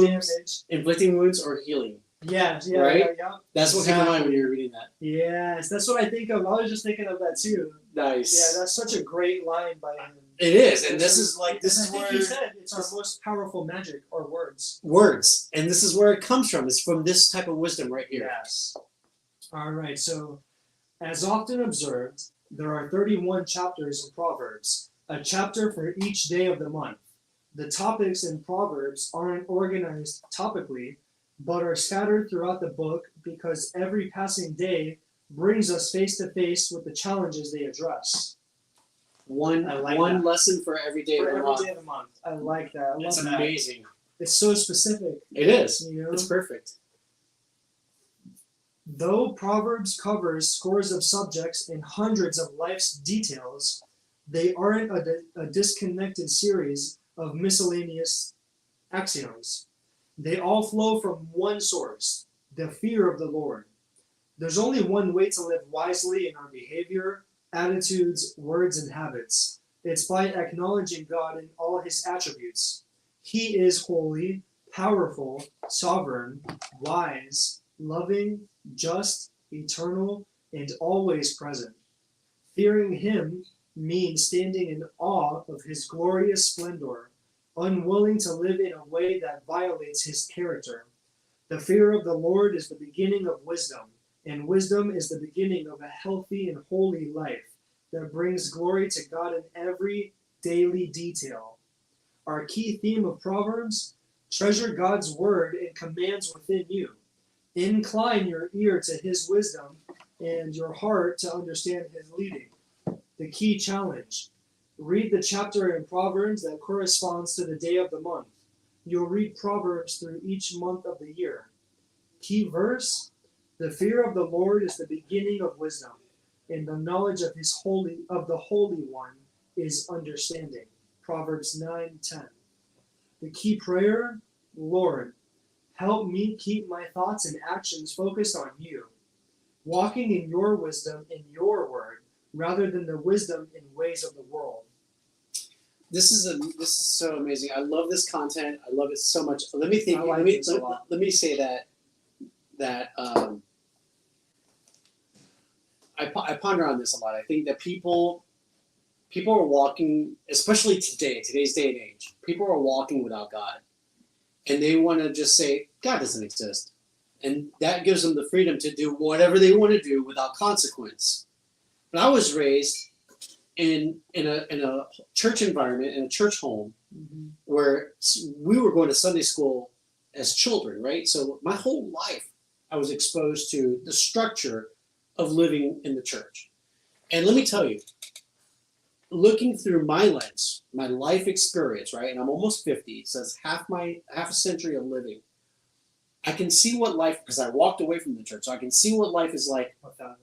wounds or healing. Yeah, yeah, right? yeah. That's what came to mind when you were reading that. Yes, that's what I think of. I was just thinking of that too. Nice. Yeah, that's such a great line by him. It is, and This is where you said it's our this- most powerful magic or words. words, and this is where it comes from. It's from this type of wisdom right here. Yes. All right. So, as often observed, there are 31 chapters in Proverbs, a chapter for each day of the month. The topics in Proverbs aren't organized topically, but are scattered throughout the book because every passing day brings us face to face with the challenges they address. One lesson for every day of the month. I like that. I love It's that. amazing. It's so specific. It is. You know? It's perfect. Though Proverbs covers scores of subjects and hundreds of life's details, they aren't a disconnected series of miscellaneous axioms. They all flow from one source, the fear of the Lord. There's only one way to live wisely in our behavior, attitudes, words, and habits. It's by acknowledging God in all his attributes. He is holy, powerful, sovereign, wise, loving, just, eternal, and always present. Fearing him means standing in awe of his glorious splendor, unwilling to live in a way that violates his character. The fear of the Lord is the beginning of wisdom, and wisdom is the beginning of a healthy and holy life that brings glory to God in every daily detail. Our key theme of Proverbs: treasure God's word and commands within you. Incline your ear to his wisdom and your heart to understand his leading. The key challenge: read the chapter in Proverbs that corresponds to the day of the month. You'll read Proverbs through each month of the year. Key verse: the fear of the Lord is the beginning of wisdom, and the knowledge of the Holy One is understanding. Proverbs 9:10. The key prayer: Lord, help me keep my thoughts and actions focused on you, walking in your wisdom in your word, rather than the wisdom and ways of the world. This is so amazing. I love this content. I love it so much. Let me think. Let me say that I ponder on this a lot. I think that people are walking, especially today's day and age. People are walking without God, and they want to just say God doesn't exist, and that gives them the freedom to do whatever they want to do without consequence. But I was raised in a church environment, in a church home, where we were going to Sunday school as children, right? So my whole life I was exposed to the structure of living in the church. And let me tell you, looking through my lens, my life experience, right? And I'm almost 50, so it's half a century of living. I can see what life, because I walked away from the church, so I can see what life is like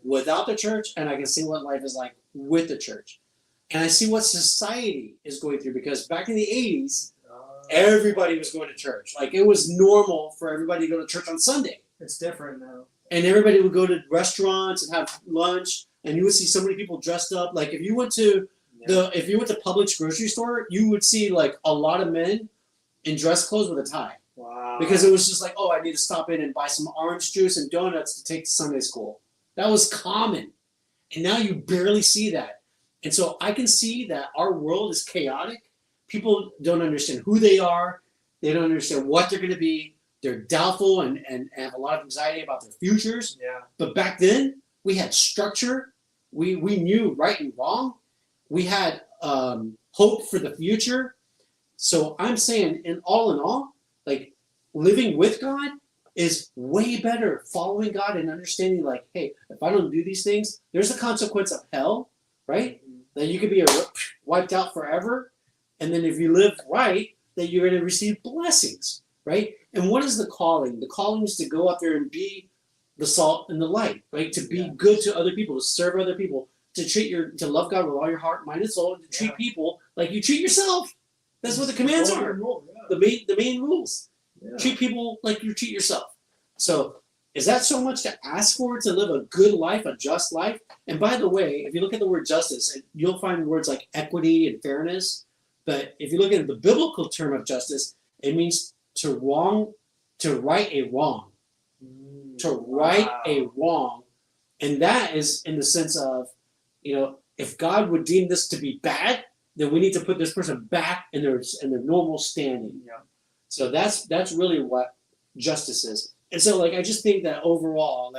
without the church, and I can see what life is like with the church. And I see what society is going through, because back in the 80s, everybody was going to church. Like, it was normal for everybody to go to church on Sunday. It's different now. And everybody would go to restaurants and have lunch, and you would see so many people dressed up. Like, if you went to Publix grocery store, you would see like a lot of men in dress clothes with a tie. Wow. Because it was just like, oh, I need to stop in and buy some orange juice and donuts to take to Sunday school. That was common. And now you barely see that. And so I can see that our world is chaotic. People don't understand who they are. They don't understand what they're going to be. They're doubtful and have a lot of anxiety about their futures. Yeah. But back then, we had structure. We knew right and wrong. We had hope for the future. So I'm saying, in all, like, living with God is way better. Following God and understanding, like, hey, if I don't do these things, there's a consequence of hell, right? That you could be wiped out forever. And then if you live right, that you're going to receive blessings, right? And what is the calling? The calling is to go out there and be the salt and the light, right? To be good to other people, to serve other people, to love God with all your heart, mind, and soul, and to treat people like you treat yourself. That's what the commands are. The main rules. Yeah. Treat people like you treat yourself. So is that so much to ask for, to live a good life, a just life? And by the way, if you look at the word justice, you'll find words like equity and fairness. But if you look at the biblical term of justice, it means to right a wrong. to right a wrong. And that is in the sense of, if God would deem this to be bad, then we need to put this person back in their normal standing. Yeah. So that's really what justice is. And so, I just think that overall,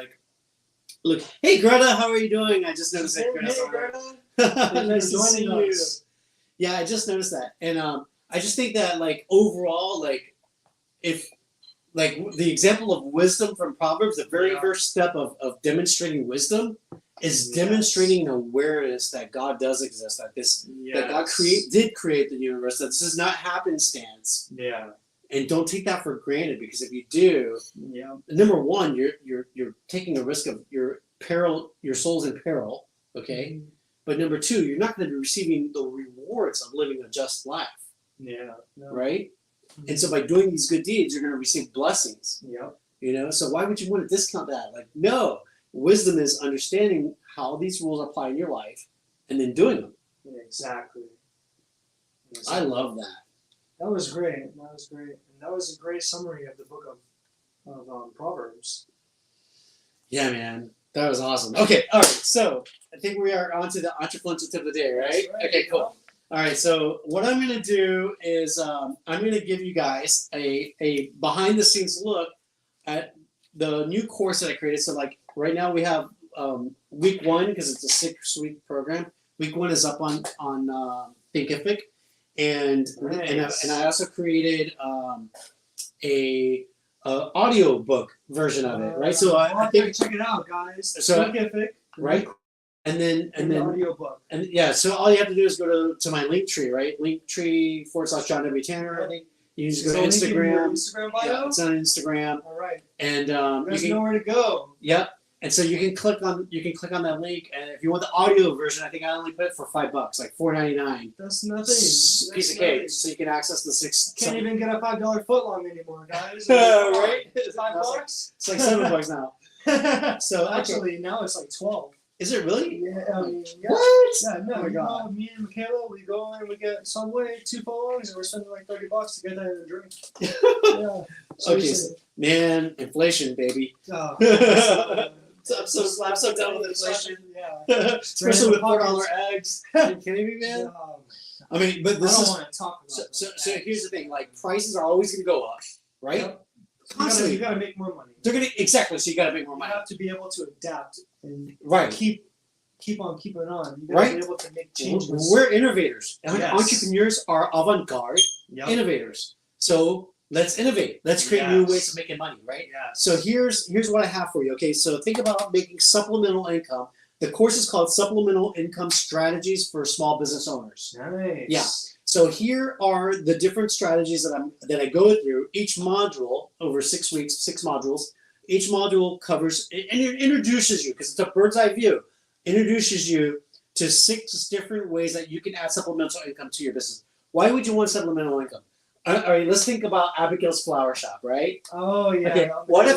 look, hey Greta, how are you doing? I just noticed that Greta's on. Greta. Nice to see you. Yeah, I just noticed that, and I just think that overall, if the example of wisdom from Proverbs, the very first step of demonstrating wisdom is demonstrating an awareness that God does exist, that God did create the universe, that this is not happenstance. Yeah. And don't take that for granted, because if you do, number one, you're taking a risk of your soul's in peril, okay? Mm-hmm. But number two, you're not going to be receiving the rewards of living a just life. Yeah. No. Right? Mm-hmm. And so by doing these good deeds, you're going to receive blessings. Yeah. So why would you want to discount that? No. Wisdom is understanding how these rules apply in your life and then doing them. Yeah, exactly. I love that. That was great. And that was a great summary of the book of Proverbs. Yeah, man. That was awesome. Okay, all right. So I think we are on to the Entrepreneurial tip of the day, right? Okay, cool. All right. So what I'm going to do is I'm going to give you guys a behind the scenes look at the new course that I created. So right now we have week 1, because it's a 6-week program. Week 1 is up on Thinkific. And I also created a audiobook version of it, right? So I think check it out, guys. So Thinkific, right? And then audiobook. And yeah, so all you have to do is go to my link tree, right? Linktree / John W. Tanner, I think. You just go to Instagram. Instagram bio? Yeah, it's on Instagram. All right. And you can know where to go. Yep. And so you can click on that link, and if you want the audio version, I think I only put it for $5, $4.99. That's nothing. Piece of cake. So you can access the 6. Can't even get a $5 footlong anymore, guys. Right? $5? It's like $7 now. So actually, now it's like 12. Is it really? Yeah. Yeah. What? Yeah. No. Oh my God. Me and Michaela, we go and we get Subway, 2 footlongs, and we're spending like $30 to get that in a drink. Yeah. Okay, man, inflation, baby. Oh. I'm so done with inflation. Yeah. Especially with $4 eggs. Are you kidding me, man? I mean, but this I don't want to talk about so here's the thing: prices are always going to go up, right? Yep. Constantly, you gotta make more money. They're gonna exactly. So you got to make more money. You have to be able to adapt and keep on keeping on. You gotta be able to make changes. We're innovators. Yes. Entrepreneurs are avant-garde innovators. So let's innovate. Let's create new ways of making money, right? Yeah. So here's what I have for you. Okay, so think about making supplemental income. The course is called Supplemental Income Strategies for Small Business Owners. Nice. Yeah. So here are the different strategies that I go through. Each module over 6 weeks, 6 modules. Each module covers and it introduces you, because it's a bird's eye view. Introduces you to 6 different ways that you can add supplemental income to your business. Why would you want supplemental income? All right, let's think about Abigail's Flower Shop, right? Oh yeah. Okay. What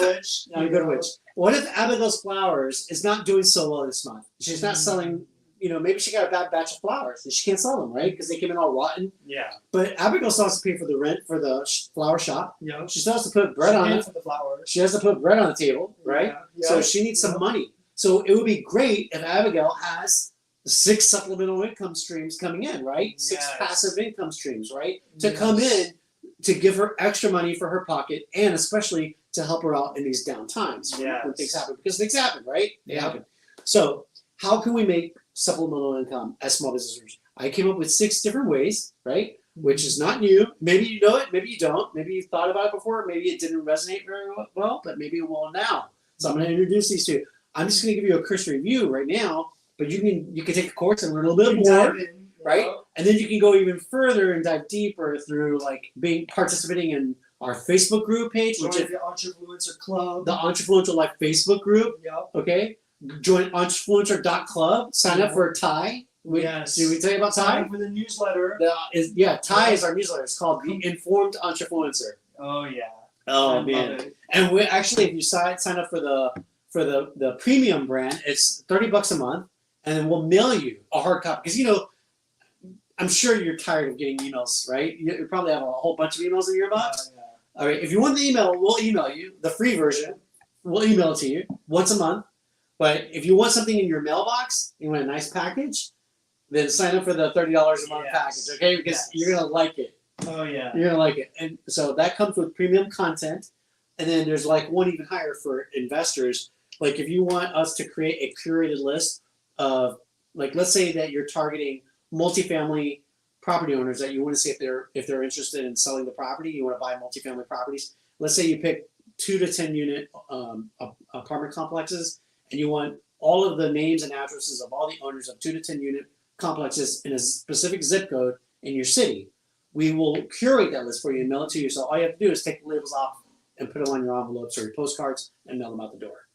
if Abigail's Flowers is not doing so well this month? She's not selling. Maybe she got a bad batch of flowers and she can't sell them, right? Because they came in all rotten. Yeah. But Abigail still has to pay for the rent for the flower shop. Yeah. She still has to put bread on it. For the flowers. She has to put bread on the table, right? Yeah. So she needs some money. So it would be great if Abigail has 6 supplemental income streams coming in, right? 6 passive income streams, right? To come in to give her extra money for her pocket, and especially to help her out in these down times when things happen. Because things happen, right? They happen. So how can we make supplemental income as small business owners? I came up with 6 different ways, right? Which is not new. Maybe you know it, maybe you don't. Maybe you've thought about it before. Maybe it didn't resonate very well, but maybe it will now. So I'm going to introduce these 2. I'm just going to give you a cursory review right now, but you can take a course and learn a little bit more, right? And then you can go even further and dive deeper through participating in our Facebook group page, which is the Entrefluencer Club, the Entrefluential Life Facebook group. Yep. Okay. Join entrefluencer.club. Sign up for a tie. Did we tell you about tie? Sign up for the newsletter. Tie is our newsletter. It's called The Informed Entrefluencer. Oh yeah. Oh man. And we actually, if you sign up for the premium brand, it's $30 a month, and then we'll mail you a hard copy. Because I'm sure you're tired of getting emails, right? You probably have a whole bunch of emails in your inbox. All right. If you want the email, we'll email you the free version we'll email it to you once a month. But if you want something in your mailbox, you want a nice package, then sign up for the $30 a month package, okay? Because you're gonna like it. Oh yeah. You're gonna like it. And so that comes with premium content. And then there's like one even higher for investors. Like if you want us to create a curated list of, like, let's say that you're targeting multifamily property owners that you want to see if they're interested in selling the property, you want to buy multifamily properties. Let's say you pick 2 to 10 unit apartment complexes, and you want all of the names and addresses of all the owners of 2 to 10 unit complexes in a specific zip code in your city. We will curate that list for you and mail it to you. So all you have to do is take the labels off and put them on your envelopes or your postcards and mail them out the door.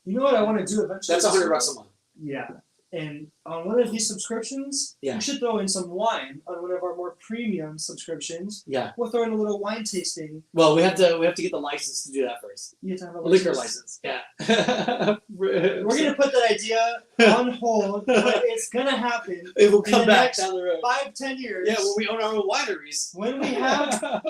You know what I want to do eventually? That's $100 a month. Yeah. And on one of these subscriptions, we should throw in some wine on one of our more premium subscriptions. Yeah. We'll throw in a little wine tasting. Well, we have to get the license to do that first. You have to have a liquor license. Yeah. We're gonna put that idea on hold, but it's gonna happen. It will come back down the road. 5-10 years. Yeah, when we own our own wineries. When we have,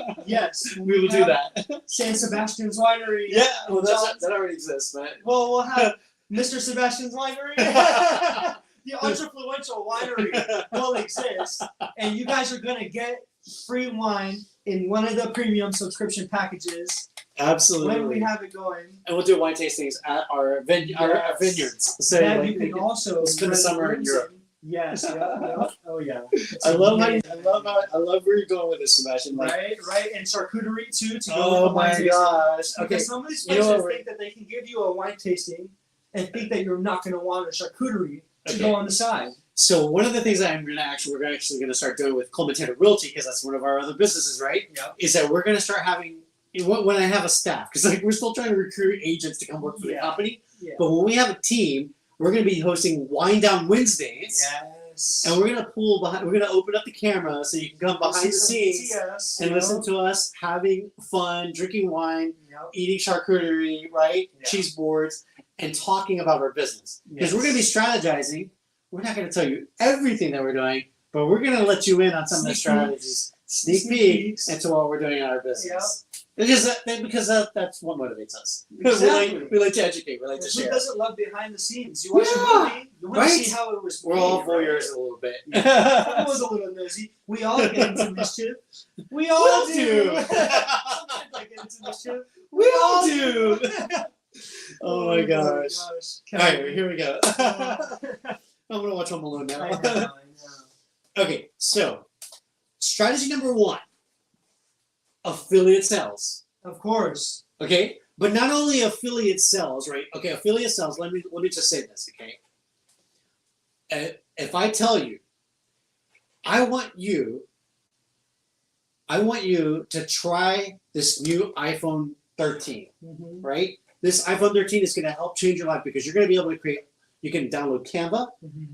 we will do that. San Sebastian's Winery. Yeah, well, that already exists, man. Well, we'll have Mr. Sebastian's Winery. The Entrefluential Winery will exist, and you guys are gonna get free wine in one of the premium subscription packages. Absolutely. When we have it going. And we'll do wine tastings at our vineyards. So then you can also spend the summer in Europe. Yes. Yeah. Oh yeah. I love where you're going with this, Sebastian. Like, right, and charcuterie too. To go oh with my gosh. Okay. Some of these places think that they can give you a wine tasting and think that you're not going to want a charcuterie to go on the side. So one of the things that we're actually going to start doing with Coleman Realty, because that's one of our other businesses, right? Yeah. Is that we're going to start having, when I have a staff, because like we're still trying to recruit agents to come work for the company. Yeah. But when we have a team, we're going to be hosting Wine Down Wednesdays. Yes. And we're going to open up the camera so you can come behind the scenes and listen to us having fun, drinking wine, eating charcuterie, right? Yeah. Cheese boards, and talking about our business. Because we're going to be strategizing. We're not going to tell you everything that we're doing, but we're going to let you in on some of the strategies. Sneak peeks into what we're doing in our business. Yep. Because that's what motivates us. Exactly. We like to educate. We like to share. Who doesn't love behind the scenes? You watch a movie, you want to see how it was made. We're all voyeurs a little bit. It was a little nosy. We all get into mischief. We all do. Sometimes I get into mischief. We all do. Oh my gosh. All right, here we go. I'm going to watch Home Alone now. I know. Okay, so strategy number 1, affiliate sales. Of course. Okay, but not only affiliate sales, right? Okay, affiliate sales, let me just say this, okay? If I tell you, I want you to try this new iPhone 13, right? This iPhone 13 is going to help change your life because you're going to be able to create, you can download Canva,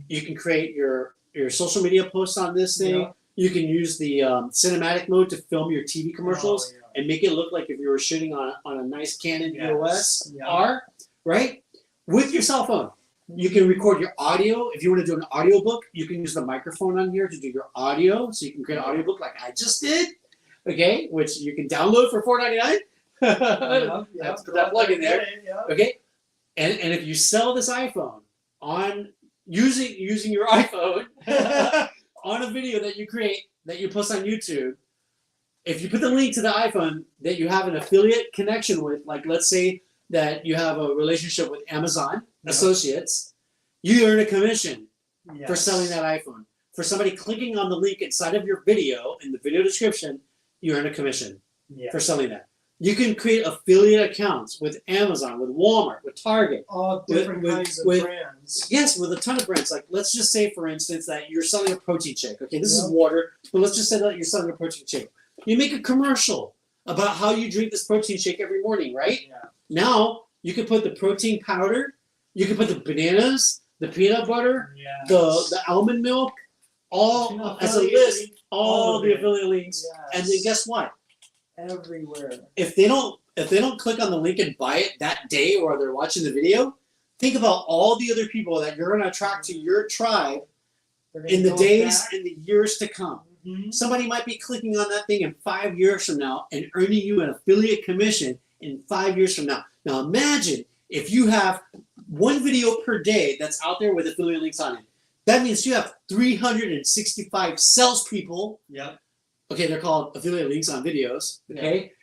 you can create your social media posts on this thing, you can use the cinematic mode to film your TV commercials and make it look like if you were shooting on a nice Canon EOS R, right? With your cell phone. You can record your audio. If you want to do an audiobook, you can use the microphone on here to do your audio. So you can create an audiobook like I just did, okay, which you can download for $4.99. Let's put that plug in there. Okay, and if you sell this iPhone on using your iPhone on a video that you create that you post on YouTube, if you put the link to the iPhone that you have an affiliate connection with, like let's say that you have a relationship with Amazon Associates, you earn a commission for selling that iPhone. For somebody clicking on the link inside of your video in the video description, you earn a commission for selling that. You can create affiliate accounts with Amazon, with Walmart, with Target. All different kinds of brands. Yes, with a ton of brands. Like, let's just say, for instance, that you're selling a protein shake. Okay, this is water, but let's just say that you're selling a protein shake. You make a commercial about how you drink this protein shake every morning, right? Yeah. Now, you can put the protein powder, you can put the bananas, the peanut butter, the almond milk, all as a list, all the affiliate links. And then guess what? Everywhere. If they don't click on the link and buy it that day or they're watching the video, think about all the other people that you're going to attract to your tribe in the days and the years to come. Somebody might be clicking on that thing in 5 years from now and earning you an affiliate commission in 5 years from now. Now imagine if you have one video per day that's out there with affiliate links on it. That means you have 365 salespeople. Yep. Okay, they're called affiliate links on videos. Okay.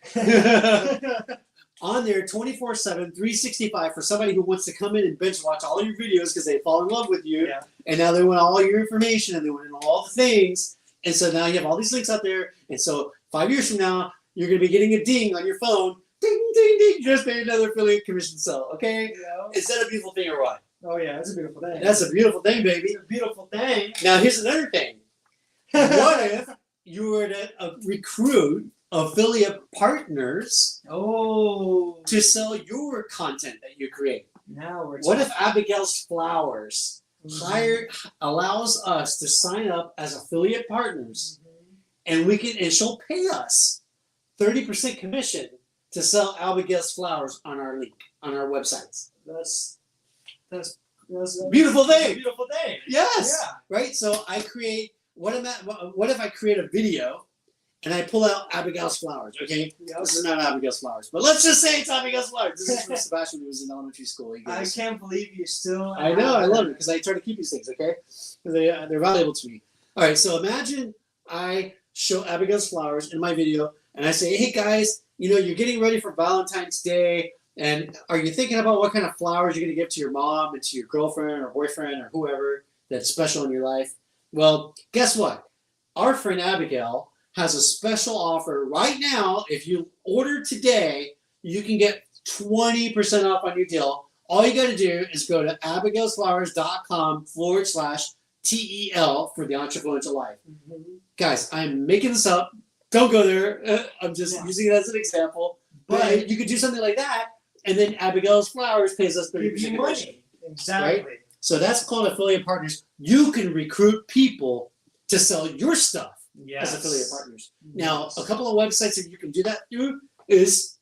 On there 24/7, 365 for somebody who wants to come in and binge watch all your videos because they fall in love with you. Yeah. And now they want all your information and they want to know all the things. And so now you have all these links out there. And so 5 years from now, you're going to be getting a ding on your phone. Ding, ding, ding. You just made another affiliate commission sell. Okay? Yeah. Is that a beautiful thing or what? Oh, yeah. That's a beautiful thing. That's a beautiful thing, baby. It's a beautiful thing. Now, here's another thing. What if you were to recruit affiliate partners to sell your content that you create? Now we're What if Abigail's Flowers allows us to sign up as affiliate partners, and she'll pay us 30% commission to sell Abigail's Flowers on our link on our websites? That's Beautiful thing. A beautiful thing. Yes. Yeah. Right. So I create. What if I create a video, and I pull out Abigail's Flowers? Okay. Yep. This is not Abigail's Flowers, but let's just say it's Abigail's Flowers. This is from Sebastian, who was in elementary school. I can't believe you still. I know. I love it because I try to keep these things. Okay. They're valuable to me. All right. So imagine I show Abigail's Flowers in my video, and I say, "Hey guys, you're getting ready for Valentine's Day. And are you thinking about what kind of flowers you're going to give to your mom and to your girlfriend or boyfriend or whoever that's special in your life?" Well, guess what? Our friend Abigail has a special offer right now. If you order today, you can get 20% off on your deal. All you got to do is go to abigailsflowers.com/TEL for the Entrepreneurial Life. Guys, I'm making this up. Don't go there. I'm just using it as an example. But you could do something like that, and then Abigail's Flowers pays us 30% commission. Exactly. Right? So that's called affiliate partners. You can recruit people to sell your stuff as affiliate partners. Now, a couple of websites that you can do that through is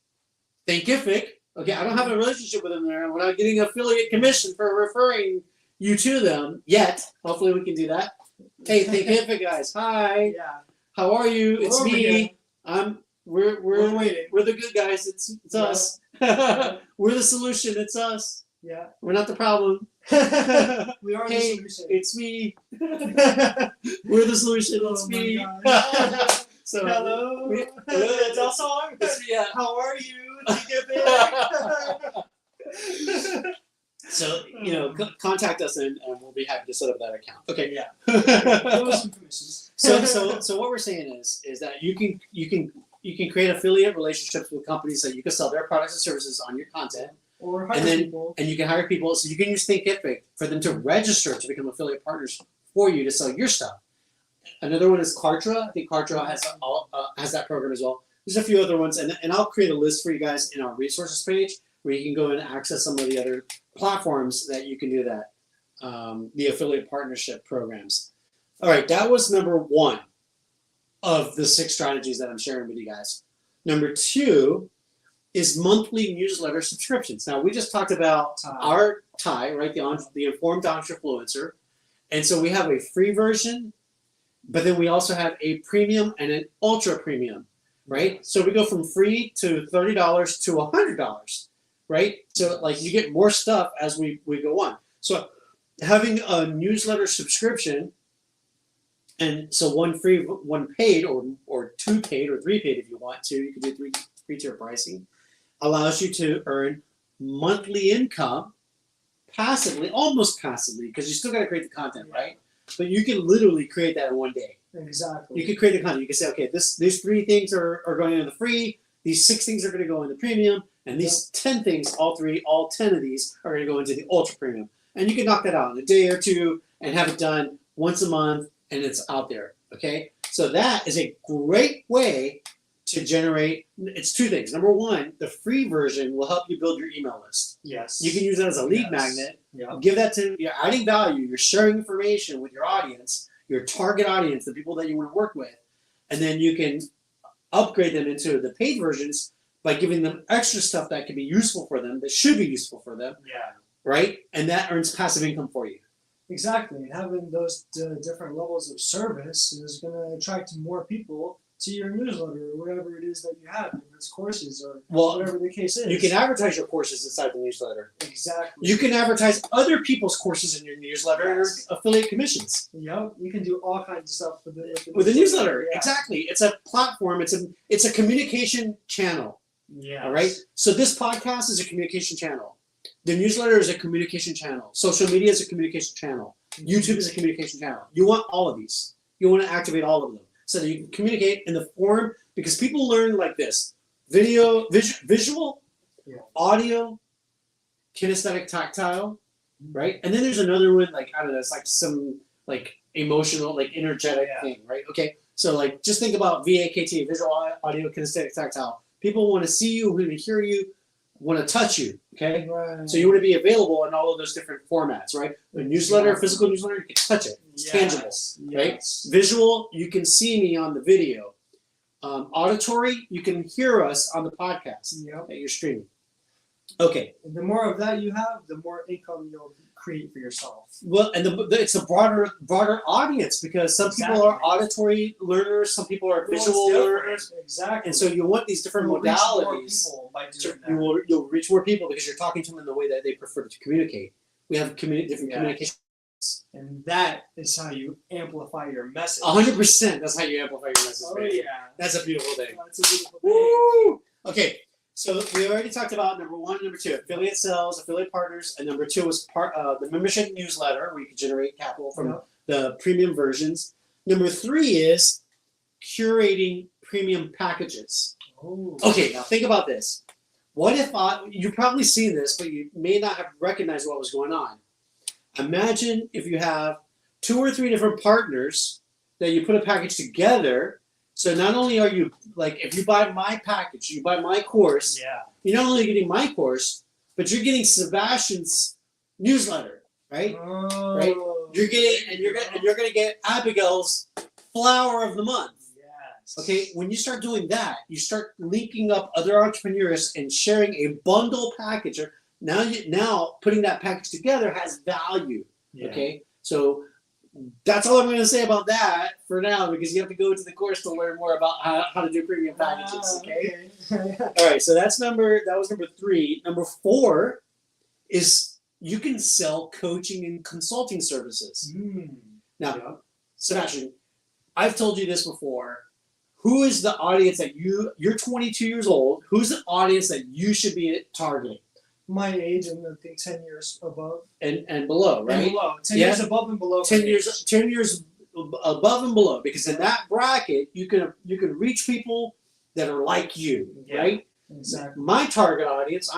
Thinkific. Okay, I don't have a relationship with them there. We're not getting affiliate commission for referring you to them yet. Hopefully we can do that. Hey, Thinkific guys. Hi. Yeah. How are you? It's me. We're waiting. We're the good guys. It's us. We're the solution. It's us. Yeah. We're not the problem. We are the solution. It's me. We're the solution. It's me. So hello. It's our song. Yeah. How are you? So contact us and we'll be happy to set up that account. Okay. Yeah. So what we're saying is that you can create affiliate relationships with companies that you can sell their products and services on your content. Or hire people. And you can hire people. So you can use Thinkific for them to register to become affiliate partners for you to sell your stuff. Another one is Kartra. I think Kartra has that program as well. There's a few other ones, and I'll create a list for you guys in our resources page where you can go and access some of the other platforms that you can do that, the affiliate partnership programs. All right, that was number 1 of the 6 strategies that I'm sharing with you guys. Number 2 is monthly newsletter subscriptions. Now, we just talked about our TIE, right, the Informed Entrefluencer. And so we have a free version, but then we also have a premium and an ultra premium, right? So we go from free to $30 to $100, right? So like you get more stuff as we go on. So having a newsletter subscription, and so 1 free, 1 paid, or 2 paid, or 3 paid if you want to, you can do 3-tier pricing, allows you to earn monthly income passively, almost passively, because you still got to create the content, right? But you can literally create that in 1 day. Exactly. You can create the content. You can say, okay, these 3 things are going in the free, these 6 things are going to go in the premium, and these 10 things, all 10 of these are going to go into the ultra premium. And you can knock that out in a day or 2 and have it done once a month, and it's out there, okay? So that is a great way to generate. It's 2 things. Number 1, the free version will help you build your email list. Yes. You can use that as a lead magnet. Yeah. Give that to, you're adding value, you're sharing information with your audience, your target audience, the people that you want to work with. And then you can upgrade them into the paid versions by giving them extra stuff that can be useful for them, that should be useful for them. Yeah. Right? And that earns passive income for you. Exactly. And having those different levels of service is going to attract more people to your newsletter or whatever it is that you have, if it's courses or Well, whatever the case is. you can advertise your courses inside the newsletter. Exactly. You can advertise other people's courses in your newsletter and affiliate commissions. Yep, you can do all kinds of stuff with the newsletter. Yeah. Exactly. It's a platform. It's a communication channel. Yeah. All right. So this podcast is a communication channel. The newsletter is a communication channel. Social media is a communication channel. YouTube is a communication channel. You want all of these. You want to activate all of them so that you can communicate in the form, because people learn like this: video, visual, audio, kinesthetic, tactile, right? And then there's another one, like, I don't know, it's like some like emotional, like energetic thing, right? Okay. So like just think about VAKT, visual, audio, kinesthetic, tactile. People want to see you, want to hear you, want to touch you, okay? Right. So you want to be available in all of those different formats, right? A newsletter, physical newsletter, you can touch it. It's tangible, right? Visual, you can see me on the video. Auditory, you can hear us on the podcast that you're streaming. Okay. The more of that you have, the more income you'll create for yourself. Well, and it's a broader audience, because some people are auditory learners, some people are visual learners. Exactly. And so you want these different modalities. You'll reach more people because you're talking to them in the way that they prefer to communicate. We have different communication. And that is how you amplify your message. 100%. That's how you amplify your message. Oh, yeah. That's a beautiful thing. That's a beautiful thing. Woo! Okay. So we already talked about number 1 and number 2, affiliate sales, affiliate partners, and number 2 was the membership newsletter, where you can generate capital from the premium versions. Number 3 is curating premium packages. Ooh. Okay, now think about this. What if you've probably seen this, but you may not have recognized what was going on. Imagine if you have 2 or 3 different partners that you put a package together. So not only are you, like, if you buy my package, you buy my course, you're not only getting my course, but you're getting Sebastian's newsletter, right? Oh, right? You're getting, and you're gonna get Abigail's flower of the month. Yes. Okay, when you start doing that, you start linking up other entrepreneurs and sharing a bundle package. Now putting that package together has value. Yeah. Okay, so that's all I'm going to say about that for now, because you have to go to the course to learn more about how to do premium packages. Okay. All right. So that was number 3. Number 4 is you can sell coaching and consulting services. Now, Sebastian, I've told you this before. Who is the audience that you're 22 years old? Who's the audience that you should be targeting? My age, and I think 10 years above and below, right? And below. 10 years above and below. 10 years above and below, because in that bracket you can reach people that are like you, right? Exactly. My target audience,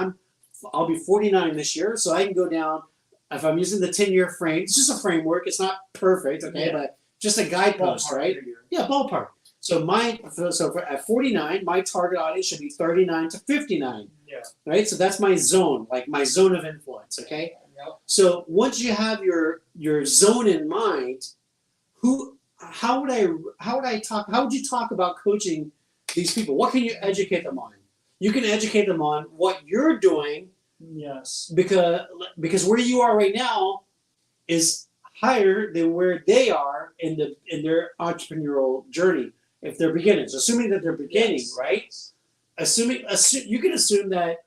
I'll be 49 this year, so I can go down. If I'm using the 10-year frame, it's just a framework. It's not perfect, okay, but just a guidepost, right? Yeah, ballpark. So at 49, my target audience should be 39 to 59. Yeah. Right? So that's my zone, like my zone of influence, okay? Yep. So once you have your zone in mind, how would you talk about coaching these people? What can you educate them on? You can educate them on what you're doing. Yes. Because where you are right now is higher than where they are in their entrepreneurial journey. If they're beginners, assuming that they're beginning, right? You can assume that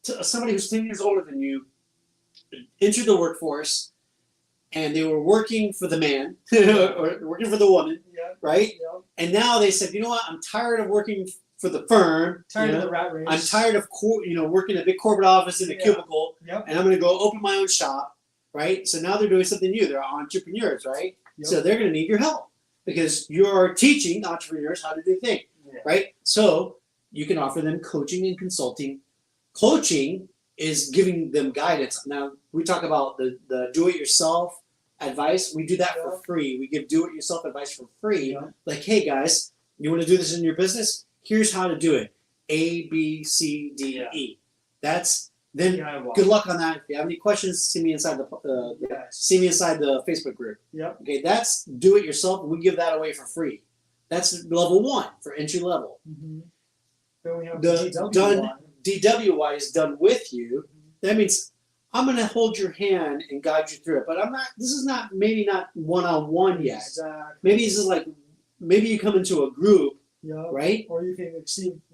somebody who's 10 years older than you entered the workforce, and they were working for the man or working for the woman, right? Yeah. And now they said, you know what? I'm tired of working for the firm. Tired of the rat race. I'm tired of working in a big corporate office in a cubicle, and I'm going to go open my own shop, right? So now they're doing something new. They're entrepreneurs, right? Yep. So they're going to need your help, because you're teaching entrepreneurs how to do things, right? So you can offer them coaching and consulting. Coaching is giving them guidance. Now, we talk about the do-it-yourself advice. We do that for free. We give do-it-yourself advice for free. Yeah. Like, hey, guys, you want to do this in your business? Here's how to do it. A, B, C, D, E. Good luck on that. If you have any questions, see me inside the Facebook group. Yep. Okay, that's do it yourself. We give that away for free. That's level 1 for entry level. Mm-hmm. Then we have DWY is done with you. Mm-hmm. That means I'm going to hold your hand and guide you through it. But this is not one-on-one yet. Exactly. Maybe this is like, maybe you come into a group Yeah. right? Or you can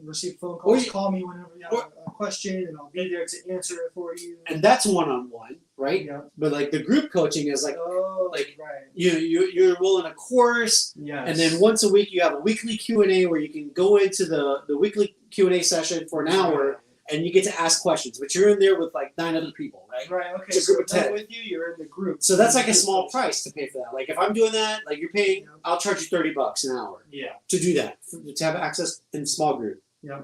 receive phone calls. Call me whenever you have a question, and I'll be there to answer it for you. And that's one-on-one, right? Yeah. But like the group coaching is like, right. you're enrolling a course, Yes. and then once a week you have a weekly Q&A where you can go into the weekly Q&A session for an hour, and you get to ask questions. But you're in there with like 9 other people, right? Right. Okay. It's a group So of 10. with you, you're in the group. So that's like a small price to pay for that. Like if I'm doing that, like you're paying, I'll charge you $30 an hour. Yeah. To do that, to have access in small group. Yeah.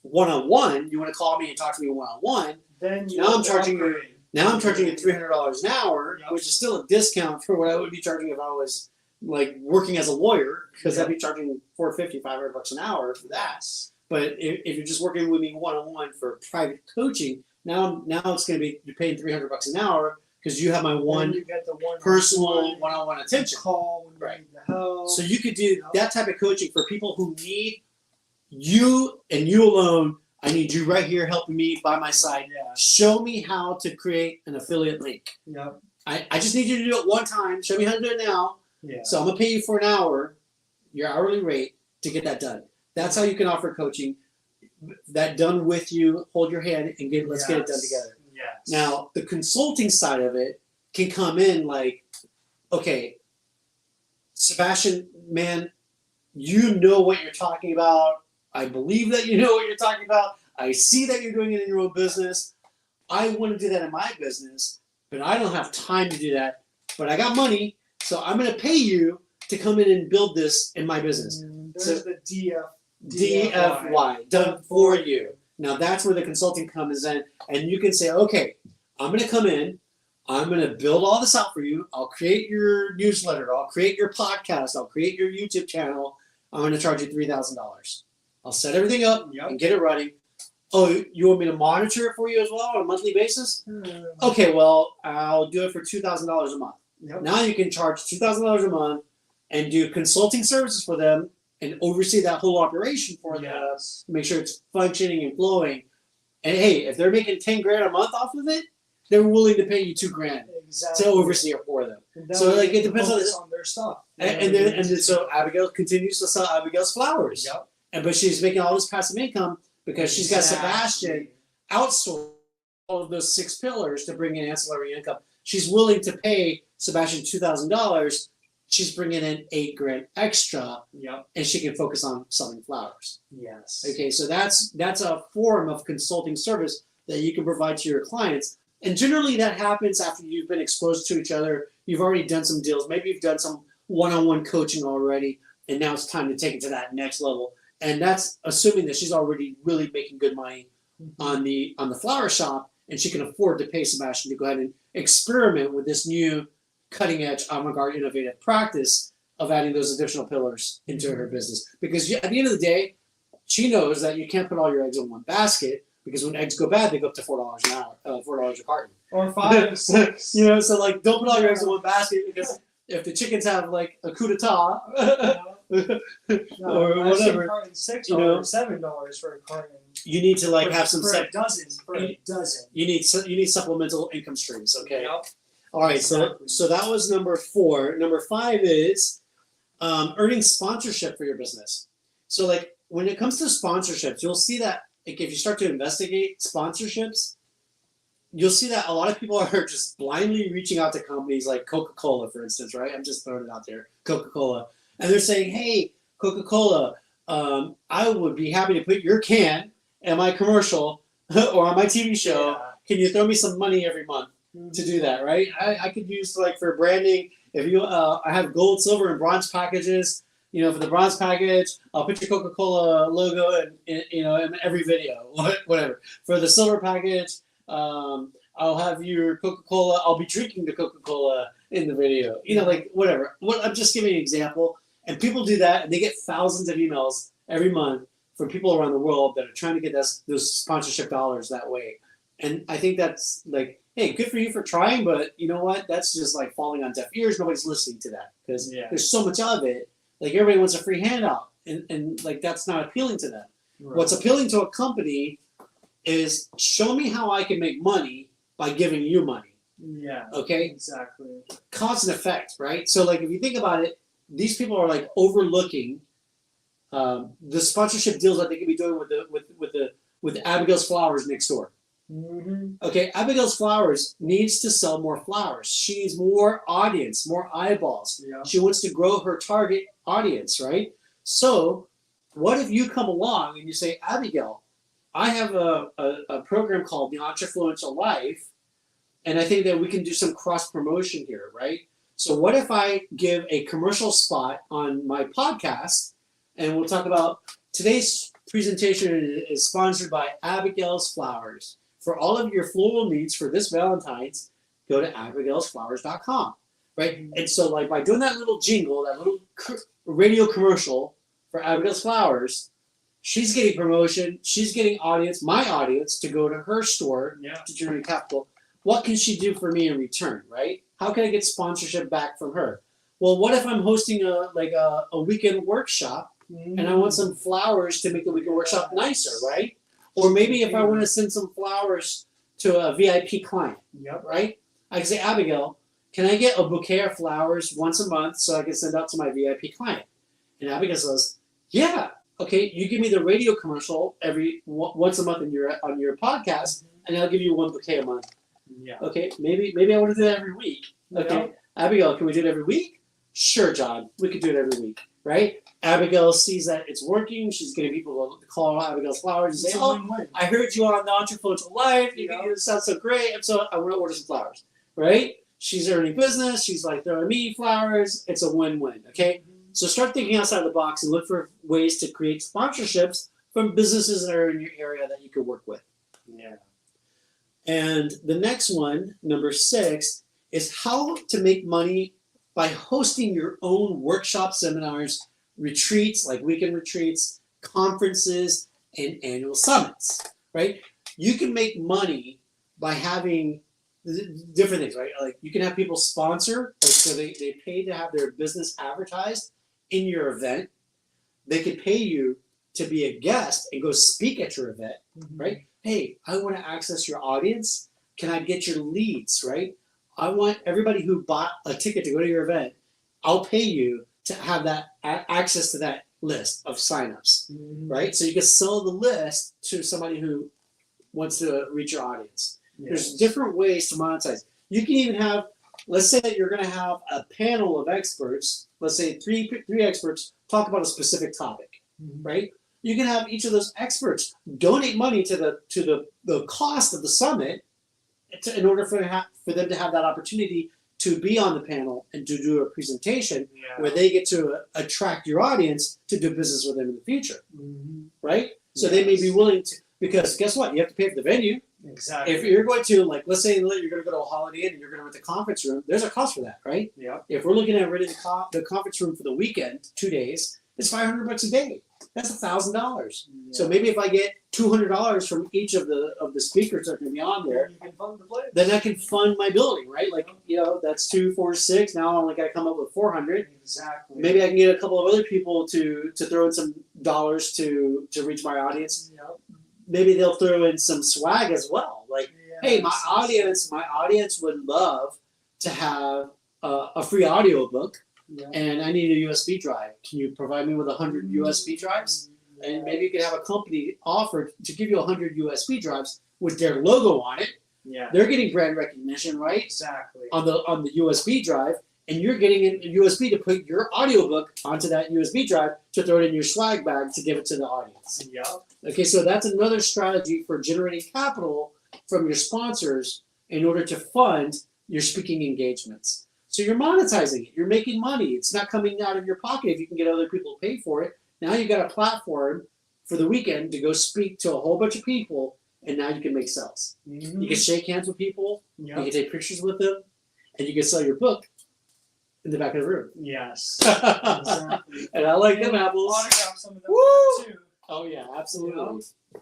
One-on-one, you want to call me and talk to me one-on-one. Then Now I'm charging you $300 an hour, which is still a discount for what I would be charging if I was like working as a lawyer, because I'd be charging $450, $500 an hour for that. But if you're just working with me one-on-one for private coaching, now it's going to be, you're paying $300 an hour because you have my one personal one-on-one attention. Call when you need the help. So you could do that type of coaching for people who need you and you alone. I need you right here helping me by my side. Yeah. Show me how to create an affiliate link. Yeah. I just need you to do it one time. Show me how to do it now. Yeah. So I'm going to pay you for an hour, your hourly rate, to get that done. That's how you can offer coaching. That done with you, hold your hand, and let's get it done together. Yes. Now, the consulting side of it can come in like, okay, Sebastian, man, you know what you're talking about. I believe that you know what you're talking about. I see that you're doing it in your own business. I want to do that in my business, but I don't have time to do that. But I got money, so I'm going to pay you to come in and build this in my business. There's the DFY, done for you. Now that's where the consulting comes in, and you can say, okay, I'm going to come in, I'm going to build all this out for you. I'll create your newsletter, I'll create your podcast, I'll create your YouTube channel. I'm going to charge you $3,000. I'll set everything up and get it running. Oh, you want me to monitor it for you as well on a monthly basis? Okay, well, I'll do it for $2,000 a month. Yep. Now you can charge $2,000 a month and do consulting services for them and oversee that whole operation for them, make sure it's functioning and flowing. And hey, if they're making $10,000 a month off of it, they're willing to pay you $2,000 to oversee it for them. So like it depends on their stuff. And then so Abigail continues to sell Abigail's flowers. Yep. But she's making all this passive income because she's got Sebastian outsource all of those 6 pillars to bring in ancillary income. She's willing to pay Sebastian $2,000. She's bringing in $8,000 extra, and she can focus on selling flowers. Yes. Okay, so that's a form of consulting service that you can provide to your clients. And generally that happens after you've been exposed to each other. You've already done some deals. Maybe you've done some one-on-one coaching already, and now it's time to take it to that next level. And that's assuming that she's already really making good money on the flower shop, and she can afford to pay Sebastian to go ahead and experiment with this new cutting-edge, avant-garde, innovative practice of adding those additional pillars into her business. Because at the end of the day, she knows that you can't put all your eggs in one basket, because when eggs go bad, they go up to $4 an hour, $4 a carton. Or 5 or 6. So like, don't put all your eggs in one basket, because if the chickens have like a coup d'etat, or whatever, $6 or $7 for a carton. You need to like have some for a dozen. You need supplemental income streams. Okay. Yep. All right. So that was number 4. Number 5 is earning sponsorship for your business. So like when it comes to sponsorships, you'll see that like if you start to investigate sponsorships, you'll see that a lot of people are just blindly reaching out to companies like Coca-Cola, for instance, right? I'm just throwing it out there, Coca-Cola. And they're saying, hey, Coca-Cola, I would be happy to put your can in my commercial or on my TV show. Yeah. Can you throw me some money every month to do that, right? I could use like for branding, if you, I have gold, silver, and bronze packages. For the bronze package, I'll put your Coca-Cola logo in every video, whatever. For the silver package, I'll have your Coca-Cola. I'll be drinking the Coca-Cola in the video. Like whatever. I'm just giving an example. And people do that, and they get thousands of emails every month from people around the world that are trying to get those sponsorship dollars that way. And I think that's like, hey, good for you for trying, but you know what? That's just like falling on deaf ears. Nobody's listening to that because there's so much of it. Like everybody wants a free handout, and like that's not appealing to them. Right. What's appealing to a company is show me how I can make money by giving you money. Yeah. Okay? Exactly. Cause and effect, right? So like if you think about it, these people are like overlooking the sponsorship deals that they could be doing with Abigail's Flowers next door. Mm-hmm. Okay, Abigail's Flowers needs to sell more flowers. She needs more audience, more eyeballs. Yeah. She wants to grow her target audience, right? So what if you come along and you say, Abigail, I have a program called the Entrefluential Life, and I think that we can do some cross promotion here, right? So what if I give a commercial spot on my podcast, and we'll talk about today's presentation is sponsored by Abigail's Flowers. For all of your floral needs for this Valentine's, go to abigailsflowers.com, right? And so like by doing that little jingle, that little radio commercial for Abigail's Flowers, she's getting promotion, she's getting audience, my audience, to go to her store to generate capital. What can she do for me in return, right? How can I get sponsorship back from her? Well, what if I'm hosting a weekend workshop and I want some flowers to make the weekend workshop nicer, right? Or maybe if I want to send some flowers to a VIP client, right? I can say, Abigail, can I get a bouquet of flowers once a month so I can send out to my VIP client? And Abigail says, yeah, okay, you give me the radio commercial once a month on your podcast, and I'll give you one bouquet a month. Yeah. Okay, maybe I want to do that every week. Okay, Abigail, can we do it every week? Sure, John, we could do it every week, right? Abigail sees that it's working. She's getting people to call Abigail's Flowers and say, oh, I heard you on the Entrepreneurial Life. It sounds so great. And so I want to order some flowers, right? She's earning business. She's like throwing me flowers. It's a win-win, okay? So start thinking outside the box and look for ways to create sponsorships from businesses that are in your area that you could work with. Yeah. And the next one, number 6, is how to make money by hosting your own workshop seminars, retreats, like weekend retreats, conferences, and annual summits, right? You can make money by having different things, right? Like you can have people sponsor, like so they pay to have their business advertised in your event. They could pay you to be a guest and go speak at your event, right? Hey, I want to access your audience. Can I get your leads, right? I want everybody who bought a ticket to go to your event, I'll pay you to have that access to that list of signups, right? So you can sell the list to somebody who wants to reach your audience. Yes. There's different ways to monetize. You can even have, let's say that you're going to have a panel of experts. Let's say three experts talk about a specific topic, right? You can have each of those experts donate money to the cost of the summit in order for them to have that opportunity to be on the panel and to do a presentation where they get to attract your audience to do business with them in the future, right? So they may be willing to, because guess what? You have to pay for the venue. Exactly. If you're going to, like, let's say you're going to go to a Holiday Inn and you're going to rent the conference room, there's a cost for that, right? Yeah. If we're looking at renting the conference room for the weekend, 2 days, it's $500 a day. That's $1,000. Yeah. So maybe if I get $200 from each of the speakers that are going to be on there, you can fund the place. Then I can fund my building, right? Like, that's 2, 4, 6. Now I only got to come up with 400. Exactly. Maybe I can get a couple of other people to throw in some dollars to reach my audience. Yep. Maybe they'll throw in some swag as well. Like, hey, my audience would love to have a free audiobook. Yeah. And I need a USB drive. Can you provide me with 100 USB drives? Yeah. And maybe you could have a company offer to give you 100 USB drives with their logo on it. Yeah. They're getting brand recognition, right? Exactly. On the USB drive, and you're getting a USB to put your audiobook onto that USB drive to throw it in your swag bag to give it to the audience. Yeah. Okay, so that's another strategy for generating capital from your sponsors in order to fund your speaking engagements. So you're monetizing it. You're making money. It's not coming out of your pocket if you can get other people to pay for it. Now you've got a platform for the weekend to go speak to a whole bunch of people, and now you can make sales. You can shake hands with people. Yep. You can take pictures with them, and you can sell your book in the back of the room. Yes. Exactly. And I like them apples. Autograph some of them too. Oh, yeah, absolutely. Yeah.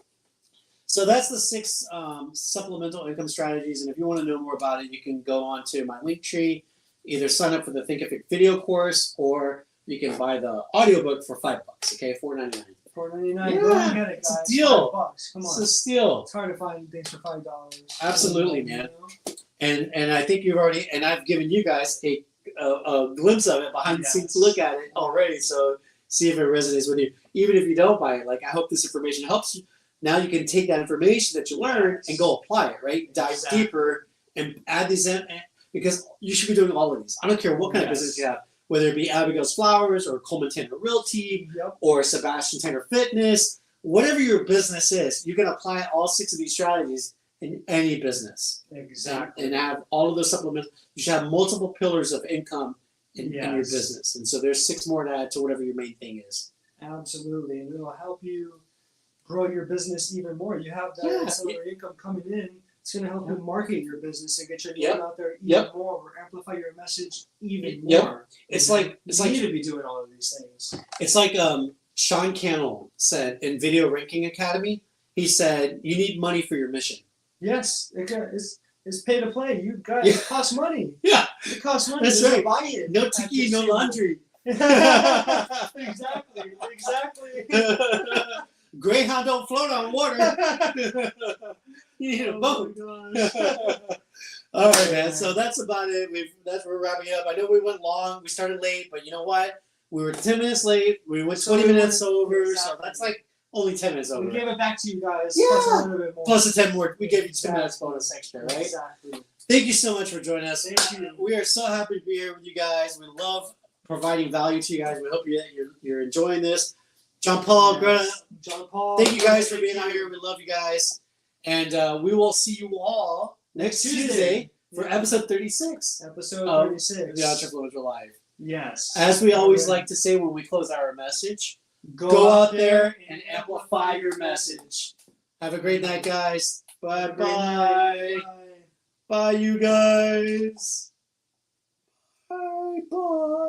So that's the 6 supplemental income strategies, and if you want to know more about it, you can go on to my link tree. Either sign up for the Thinkific video course, or you can buy the audiobook for $5. Okay, $4.99. $4.99. Yeah, Go and get it, guys. It's a deal. $5. Come on. It's a steal. It's hard to find things for $5. Absolutely, man. And I think you've already, and I've given you guys a glimpse of it behind the scenes to look at it already. So see if it resonates with you. Even if you don't buy it, like I hope this information helps you. Now you can take that information that you learned and go apply it, right? Dive deeper and add these in, because you should be doing all of these. I don't care what kind of business you have, whether it be Abigail's Flowers or Coleman Tanner Realty or Sebastian Tanner Fitness, whatever your business is, you can apply all 6 of these strategies in any business. Exactly. And have all of those supplements. You should have multiple pillars of income in your business. And so there's 6 more to add to whatever your main thing is. Absolutely. And it'll help you grow your business even more. You have that ancillary income coming in. It's going to help you market your business and get your name out there even more, or amplify your message even more. It's like you need to be doing all of these things. It's like Sean Cannell said in Video Ranking Academy. He said, "You need money for your mission." Yes, it's pay to play. You guys, it costs money. Yeah, it costs money. That's right. Buy it. No tiki, no laundry. Exactly. Greyhound don't float on water. You need a boat. All right, man. So that's about it. We're wrapping up. I know we went long. We started late, but you know what? We were 10 minutes late. We went 20 minutes over. So that's like only 10 minutes over. We gave it back to you guys. Yeah. Plus a little bit more. Plus the 10 more. We gave you 2 minutes bonus extra, right? Exactly. Thank you so much for joining us. Thank you. We are so happy to be here with you guys. We love providing value to you guys. We hope you're enjoying this. John Paul, Greta, John Paul. thank you guys for being out here. We love you guys. And we will see you all next Tuesday for episode 36. Episode 36. The Entrepreneurial Live. Yes. As we always like to say when we close our message, go out there and amplify your message. Have a great night, guys. Bye-bye. Bye, you guys. Bye-bye.